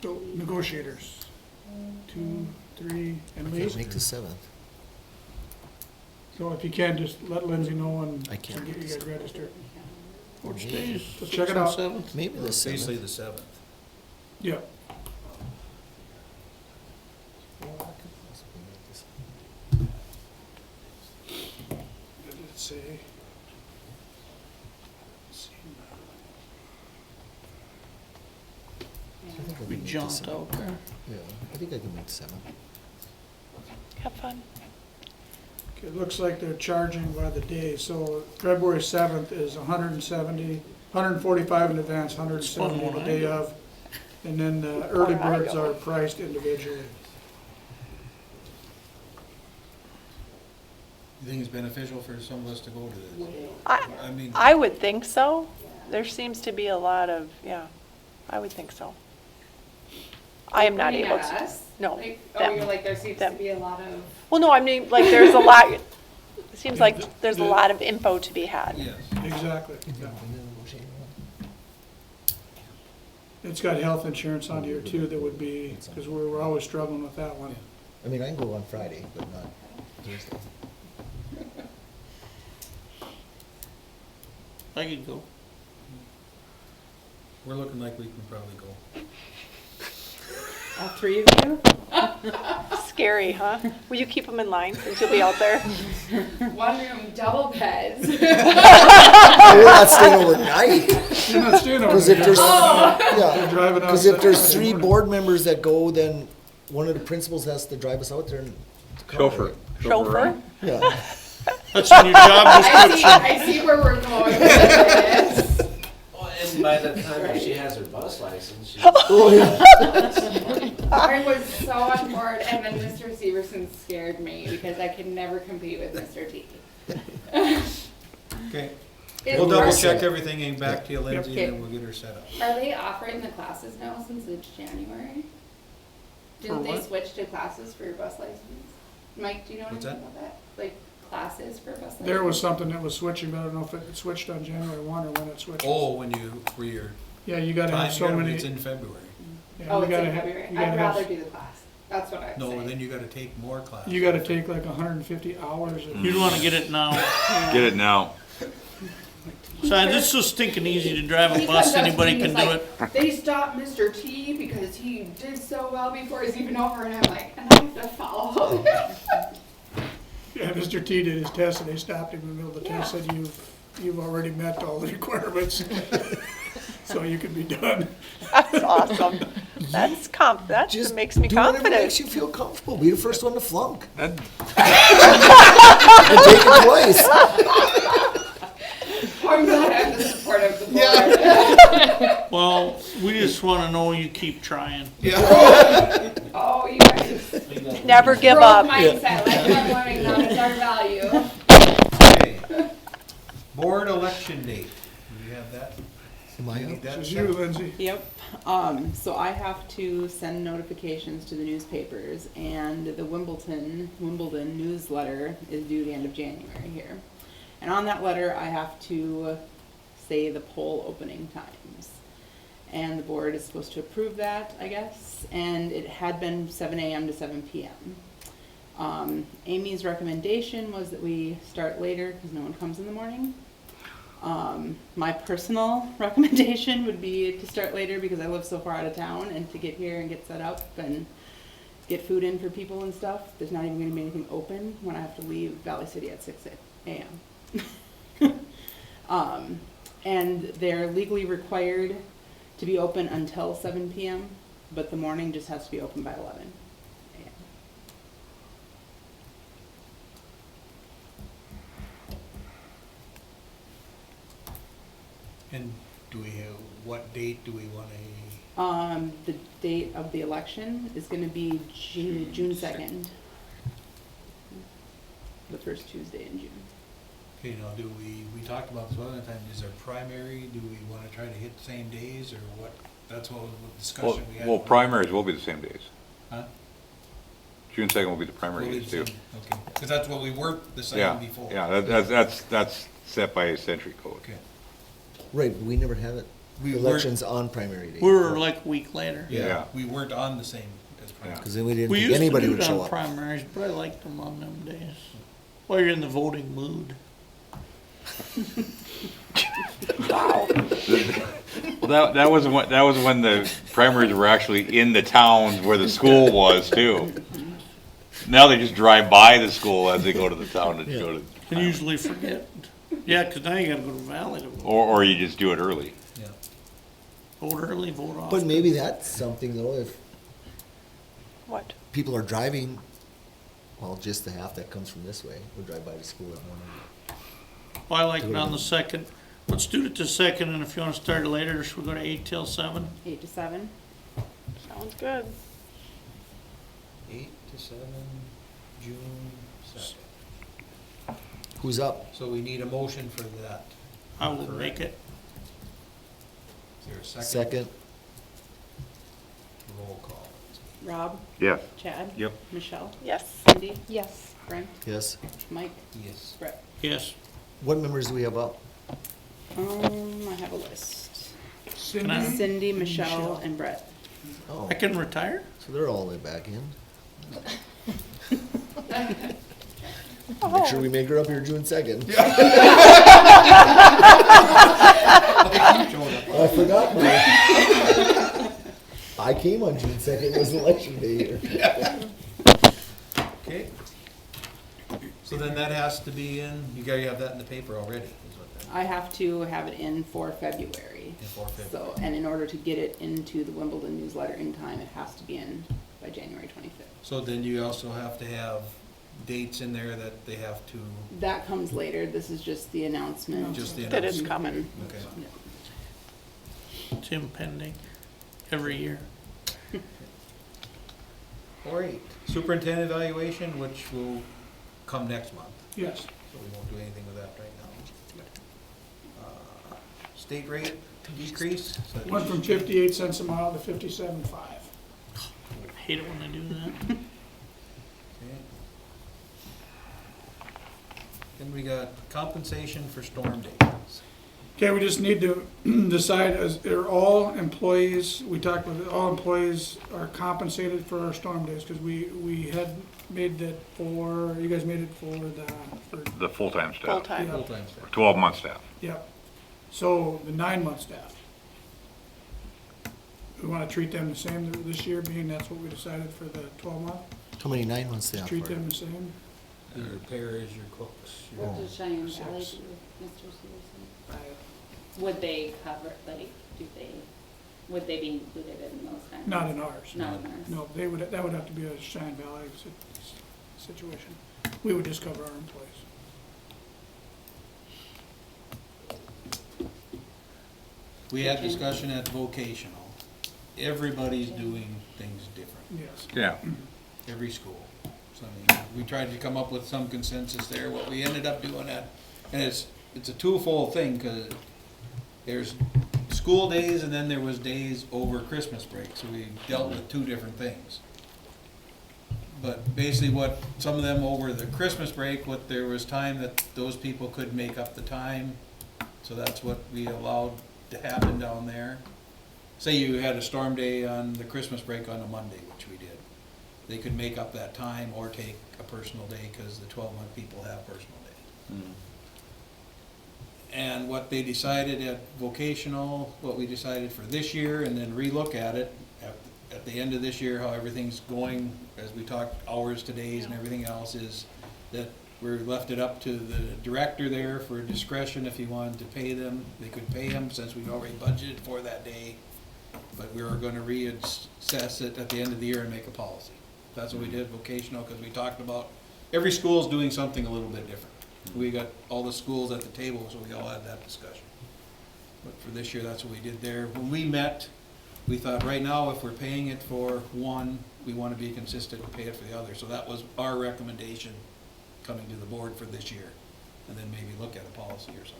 So negotiators, 2, 3, and Lee. Can't make the 7th. So if you can, just let Lindsay know and I can't and get you guys registered. Which days? So check it out. 7th? Maybe the Basically 7th. the 7th. Yeah. What did it say? I think I can We make the jumped 7th. out there. Yeah, I think I can make the 7th. Have fun. Okay, it looks like they're charging by the day, so February 7th is 170, 145 in advance, 170 the day of. And then the early Where I birds go. are priced individually. You think it's beneficial for some of us to go to this? I mean, I would think so. There seems to be a lot of, yeah, I would think so. I am not Looking able at to. us? No, Like, them. oh, you're like, there seems to Them. be a lot of. Well, no, I mean, like, there's a lot, it seems like there's a lot of info to be had. yes. Exactly. Yeah. It's got health insurance on here too that would be, because we're always struggling with that one. I mean, I can go on Friday, but not Thursday. I could go. We're looking like we can probably go. All three of you? Scary, huh? Will you keep them in line since you'll be out there? One room, double beds. Maybe not staying overnight. You're not staying over Because if there. there's, You're yeah, driving out because if there's Saturday 3 morning. board members that go, then one of the principals has to drive us out there and. Chauffeur. Chauffeur? Yeah. That's in your job description. I see where we're going with this. Well, and by the time she has her bus license, she. Oh, yeah. I was so on board, and then Mr. Severson scared me because I could never compete with Mr. T. Okay, Is- we'll double are- check everything and back to you, Lindsay, Okay. and then we'll get her set up. Are they offering the classes now since it's January? Didn't For they what? switch to classes for your bus license? Mike, do you know What's anything that? about that? Like classes for bus license? There was something that was switching, but I don't know if it switched on January 1 or when it switched. Oh, when you, for your Yeah, you gotta time, have so many. it's in February. Yeah, Oh, you it's gotta in ha- February. you gotta I'd have- rather do the class. That's what I'd say. No, then you gotta take more classes. You gotta take like 150 hours. of- You'd wanna get it now. Get it now. Besides, it's so stinking easy to drive a He bus, comes up to anybody me, can he's do like, it. They stopped Mr. T because he did so well before he's even over, and I'm like, and I have to follow. Yeah, Mr. T did his test and they stopped him in the middle of the test, said you've already met all the requirements. So you can be done. That's awesome. That Just makes me do whatever makes confident. you feel comfortable. Be the first one to flunk. That- And take it twice. I'm glad I have the support of the board. Well, we just wanna know you keep trying. Oh, you guys. Never give Growth up. mindset, lifelong learning, that is our value. Okay. Board election date, do you have that? Am I You up? need that This is set? you, Lindsay. Yep. So I have to send notifications to the newspapers, and the Wimbledon newsletter is due the end of January here. And on that letter, I have to say the poll opening times. And the board is supposed to approve that, I guess, and it had been 7 a.m. to 7 p.m. Amy's recommendation was that we start later because no one comes in the morning. My personal recommendation would be to start later because I live so far out of town, and to get here and get set up and get food in for people and stuff. There's not even going to be anything open when I have to leave Valley City at 6 a.m. And they're legally required to be open until 7 p.m., but the morning just has to be open by 11 a.m. And what date do we wanna, The date of the election is gonna be June 2nd. The first Tuesday in June. okay, now we talked about this one other time, is there primary, do we wanna try to hit the same days, or what? That's what discussion we had. Well, primaries will be the same days. Huh? June 2nd will be the Will primary be days the too. same, okay, cause that's what we worked Yeah, decided before. yeah, that's set by a century code. Okay. Right, but we never had it, We elections on primary day. We were like a week later. Yeah. We weren't on the same as primary. Cause then we didn't We think used to anybody do would it show on up. primaries, but I liked them on them days. While you're in the voting mood. Well, that was when the primaries were actually in the towns where the school was too. Now they just drive by the school as they go to the town to go to, And usually forget. Yeah, 'cause now you gotta go to Valley to vote. or you just do it early. Yeah. Vote early, vote often. But maybe that's something though, if What? people are driving, well, just the half that comes from this way, would drive by the school at one. Well, I like it on the second. Let's do it the second, and if you wanna start later, should we go to 8 till 7? 8 to 7. Sounds good. 8 to 7, June 2nd. Who's up? So we need a motion for that. I will make it. Is there a second? Second, Roll call. Rob, Yes. Chad, Yep. Michelle, Yes. Cindy, Yes. Brent, yes. Mike, Yes. Brett. Yes. What members do we have up? I have a list. Cindy, Cindy, Michelle, and Brett. Oh, I can retire? so they're all the way back in. Oh. Make sure we make her up here June 2nd. I forgot my. I came on June 2nd, it was election day here. Okay. So then that has to be in, you gotta have that in the paper already, is what that, I have to have it in for February. for February. So, and in order to get it into the Wimbledon newsletter in time, it has to be in by January 25th. So then you also have to have dates in there that they have to, That comes later. This is just the announcement. just the That it's announcement. coming. Okay. Yeah. It's impending every year. All right, superintendent evaluation, which will come next month, yes. so we won't do anything with that right now. State rate decrease? So that- Went from 58 cents a mile to 57.5. I hate it when they do that. Okay. Then we got compensation for storm days. Okay, we just need to decide, are all employees, we talked with, all employees are compensated for our storm days, because we had made that for, you guys made it for The full-time staff, Full-time. Yeah. Full-time staff. 12-month staff. Yep. So the 9-month staff. We want to treat them the same this year, being that's what we decided for the 12-month? How many 9 months staff? Treat are? them the same? Your pairs, your cooks, your. What does Cheyenne Six. Valley do, Mr. Severson? Would they cover, like, would they be included in those kinds? Not in ours. Not in ours. No, that would have to be a Cheyenne Valley situation. We would just cover our employees. We had discussion at vocational. Everybody's doing things different, Yes. Yeah. every school. So I mean, we tried to come up with some consensus there. What we ended up doing that, and it's a twofold thing, cause there's school days and then there was days over Christmas break, so we dealt with two different things. But basically what, some of them over the Christmas break, what there was time that those people could make up the time. So that's what we allowed to happen down there. Say you had a storm day on the Christmas break on a Monday, which we did. They could make up that time or take a personal day, cause the 12-month people have personal days. And what they decided at vocational, what we decided for this year, and then relook at it at the end of this year, how everything's going, as we talked hours to days and everything else, is that we're left it up to the director there for discretion. If he wanted to pay them, they could pay them since we already budgeted for that day. But we were gonna reassess it at the end of the year and make a policy. That's what we did vocational, because we talked about, every school's doing something a little bit different. We got all the schools at the table, so we all had that discussion. But for this year, that's what we did there. When we met, we thought, right now, if we're paying it for one, we wanna be consistent and pay it for the other. So that was our recommendation coming to the board for this year. And then maybe look at a policy or something.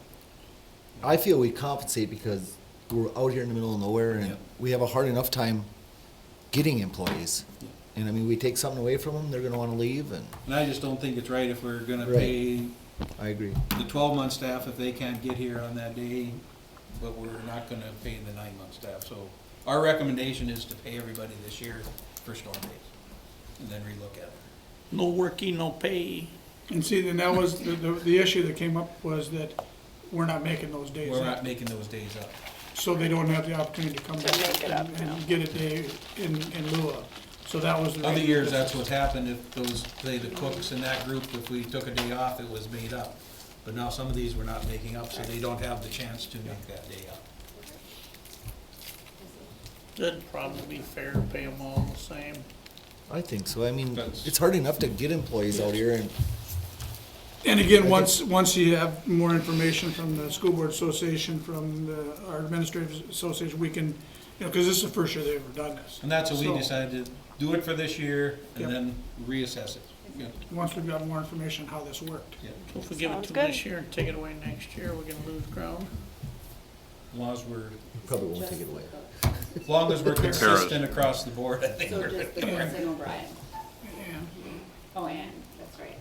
I feel we compensate because we're out here in the middle of nowhere and Yep. we have a hard enough time getting employees. Yep. And I mean, we take something away from them, they're gonna wanna leave, and And I just don't think it's right if we're gonna Right. pay I agree. the 12-month staff if they can't get here on that day, but we're not gonna pay the 9-month staff. So our recommendation is to pay everybody this year for storm days, and then relook at it. No working, no pay. And see, then that was, the issue that came up was that we're not making those days We're up. not making those days up. So they don't have the opportunity to come To back make it up, and get a day in lieu of. So that was the. Other years, that's what's happened, if those, say, the cooks in that group, if we took a day off, it was made up. But now some of these we're not making up, so they don't have the chance to make that day up. That'd probably be fair to pay them all the same. I think so. I mean, That's- it's hard enough to get employees out here and And again, once you have more information from the School Board Association, from our Administrative Association, we can, because this is the first year they've ever done this. And that's what we So, decided, to do it for this year, Yep. and then reassess it. Yeah. Once we've got more information how this worked. So if we give it Sounds to them good. this year and take it away next year, we're gonna lose ground. As long as we're, probably won't take it away. as long as we're consistent across the board, I think So we're. just the Chris and O'Brien. And Oh, and, that's right.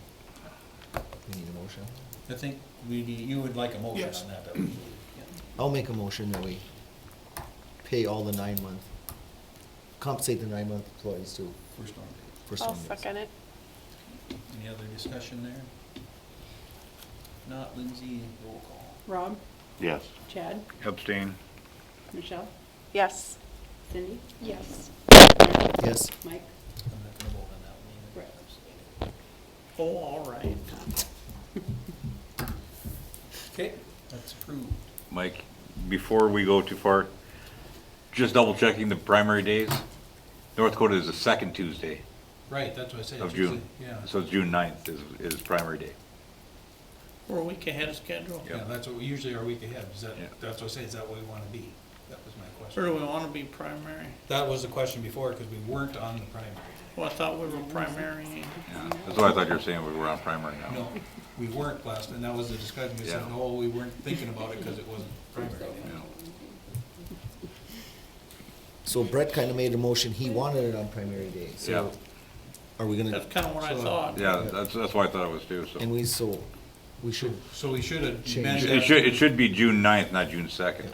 We need a motion. I think you would like a motion Yes. on that, yeah. I'll make a motion that we pay all the 9-month, compensate the 9-month employees too For storm days. for I'll some days. second it. Any other discussion there? Not Lindsay, roll call. Rob, Yes. Chad, Abstain. Michelle, Yes. Cindy, Yes. Yes. Mike, I'm not gonna vote on that one either. Oh, all right. Okay, that's approved. Mike, before we go too far, just double checking the primary days. North Dakota is the second Tuesday Right, that's what I said. of Tuesday, June. Yeah, So it's June 9th is primary day. We're a week ahead of schedule. yeah, that's what we usually are a week ahead. Is that, Yeah. that's what I say, is that what we wanna be? That was my Or question. do we wanna be primary? That was the question before, because we weren't on the primary. Well, I thought we were primary. Yeah. That's what I thought you were saying, we were on primary now. No, we weren't last, and that was the discussion. We said, Yeah. no, we weren't thinking about it because it wasn't primary. Yeah. So Brett kinda made a motion, he wanted it on primary day, Yeah. so are we gonna, That's kinda what I So- thought. Yeah, that's why I thought it was too, so. and we should, So we should have Change. amended It should be June 9th, not June 2nd.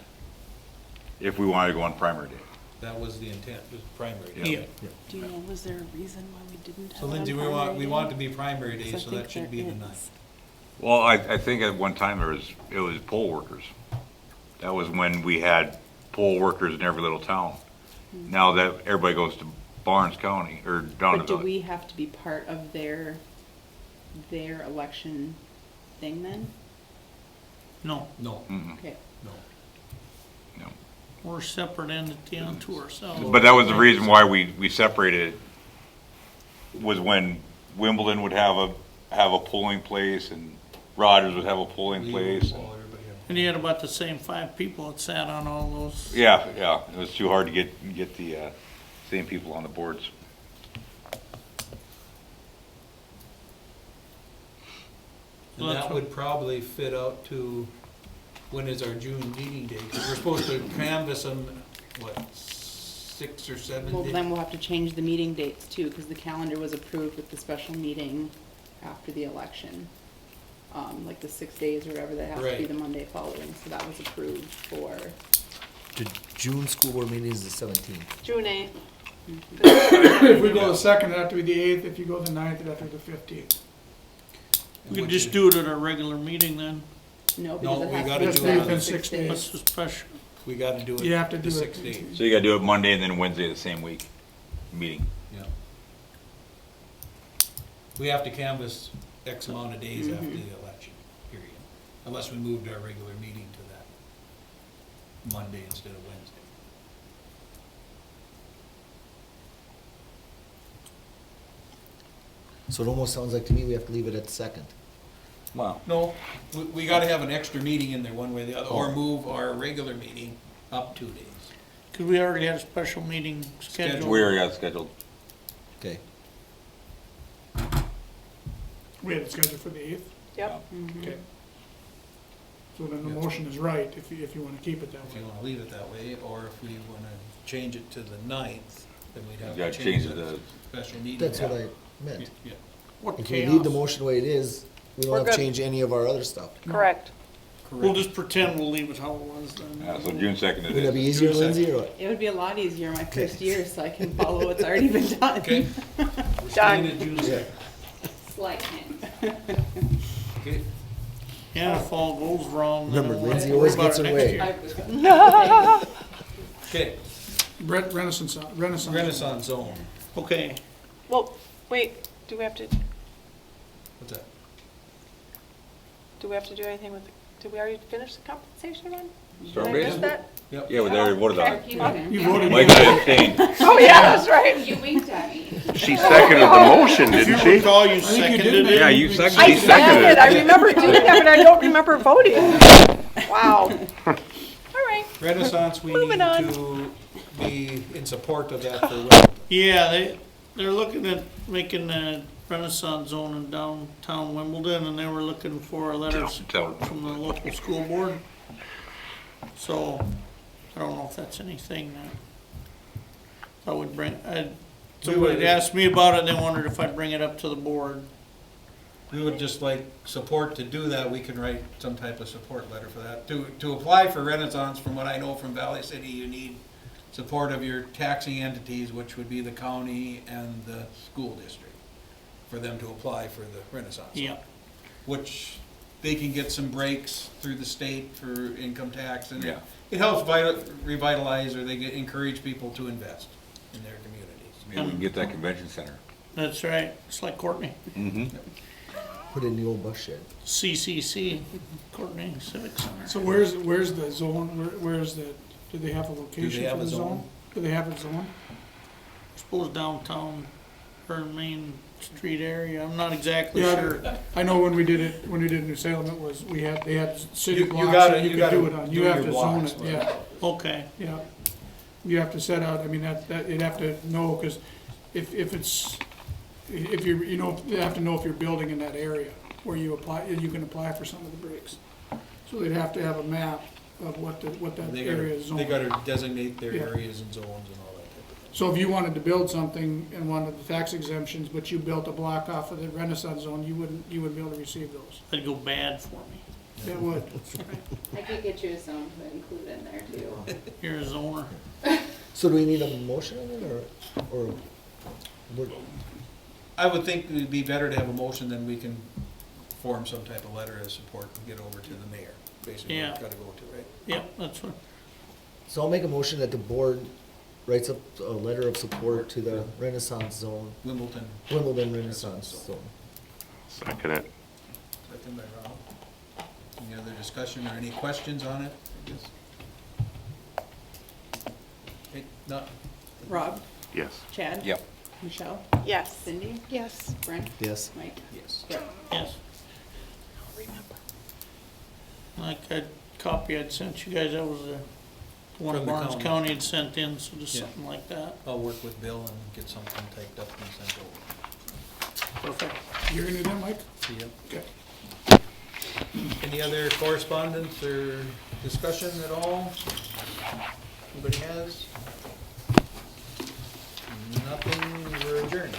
If we wanted to go on primary day. That was the intent, was primary. Yeah. Do you know, was there a reason why we didn't have So it on Lindsay, we primary want it day? to be primary day, 'Cause I so think that should there be the is. 9th. Well, I think at one time it was poll workers. That was when we had poll workers in every little town. Now that everybody goes to Barnes County or down but to do the, we have to be part of their election thing then? No, No, Mm-mm, Okay. no. no. we're a separate entity unto ourselves. But that was the reason why we separated it, was when Wimbledon would have a polling place and Rogers would have a polling place. Well, everybody else. And you had about the same 5 people that sat on all those. Yeah, it was too hard to get the same people on the boards. And that would probably fit out to, when is our June meeting date? Because we're supposed to canvass them, what, 6 or 7 Well, days? then we'll have to change the meeting dates too, because the calendar was approved with the special meeting after the election. Like the 6 days or whatever, that has to be Right. the Monday following, so that was approved for, the June school board meeting is the 17th. June 8th. if we go the second, it'd have to be the 8th. If you go the 9th, it'd have to be the 15th. And We could which just is- do it at our regular meeting then. no, because No, it we has gotta to do be it within within 6 days. That's days. the special. We gotta do it. You have to do the it. 6 days. So you gotta do it Monday and then Wednesday of the same week, meeting. Yeah. We have to canvass X amount of days after the election, period. Unless we moved our regular meeting to that Monday instead of Wednesday. So it almost sounds like to me we have to leave it at the second. Wow. No, we gotta have an extra meeting in there one way or the other, or move our regular meeting up 2 days. Cause we already had a special meeting scheduled. We already got it scheduled. Okay. We had it scheduled for the 8th? Yep. Okay. So then the Yeah. motion is right, if you wanna keep it that If way. you wanna leave it that way, or if we wanna change it to the 9th, then we'd have You to gotta change change the the, special meeting. That's what I meant. Yeah. What If we leave the chaos. motion the way it is, we We're don't have to good. change any of our other stuff. Correct. We'll Correct. just pretend we'll leave it how it was then. yeah, so June 2nd it Wouldn't that be is. easier, June Lindsay, or what? It would be a lot easier my first year, so I can follow what's already been done. Okay. We're staying at June 2nd. Slight hint. Okay. Yeah, if all goes wrong. then Remember, we'll have Lindsay to always worry about gets it her next way. year. Okay, Renaissance. Renaissance Zone, Okay, Well, wait, do we have to what's that? do anything with, did we already finish the compensation one? Start Did I miss raising? that? Yep. Yeah, we already voted on it. You voted. You voted. Mike abstained. Oh, yeah, that's right. You winked at me. She seconded the motion, if you didn't she? recall, you think you seconded did, it. man. Yeah, you seconded, I he seconded seconded, it. I remember doing that, but I don't remember voting. Wow. All right. Renaissance, we Moving need on. to be in support of that for Wellington. Yeah, they're looking at making the Renaissance zone in downtown Wimbledon, and they were looking for a letter of support from the local school board. So, I don't know if that's anything that I would bring, somebody had asked me about it, and they wondered if I'd bring it up to the board. We would just like support to do that, we can write some type of support letter for that. To apply for Renaissance, from what I know from Valley City, you need support of your taxing entities, which would be the county and the school district, for them to apply for the Renaissance. Yeah, Which they can get some breaks through the state for income tax, and Yeah. it helps revitalize, or they encourage people to invest in their communities. Maybe we can get that convention center. that's right, it's like Courtney, Mm-hmm. Put it in the old bus shed. CCC, Courtney Civic Center. So where's the zone, where's the, do they have a location have for a the zone? zone? Do they have a zone? I suppose downtown, or Main Street area, I'm not exactly Yeah, sure. I know when we did New Salem, it was, they had city You blocks gotta- that you you could gotta do it on, you do have your to zone blocks, it, but- yeah, Okay, yeah. You have to set out, I mean, that, you'd have to know, cause if you're, you have to know if you're building in that area where you apply, you can apply for some of the breaks. So they'd have to have a map of what that They area is zoned. gotta designate their Yeah. areas and zones and all that type of thing. So if you wanted to build something and wanted the tax exemptions, but you built a block off of the Renaissance zone, you wouldn't be able to receive those. that'd go bad for me. It would. I could get you a zone to include in there too. You're a zoner. So do we need a motion on it, or what? I would think it'd be better to have a motion, then we can form some type of letter of support and get over to the mayor, basically, Yeah. gotta go to, right? Yep, that's what, So I'll make a motion that the board writes up a letter of support to the Renaissance Zone, Wimbledon, Wimbledon Renaissance Zone. Second it. second by Rob. Any other discussion or any questions on it? I guess. Okay, no, Rob, Yes. Chad? Yep. Michelle? Yes. Cindy? Yes. Brent? Yes. Mike? yes. Yep. yes. Like that copy I'd sent you guys, that was the one From the Barnes county. County had sent in, so just Yeah. something like that. I'll work with Bill and get something typed up and sent over. Perfect. You're gonna do that, Mike? Yep. Okay. Any other correspondence or discussion at all? Anybody has? Nothing, we're adjourned.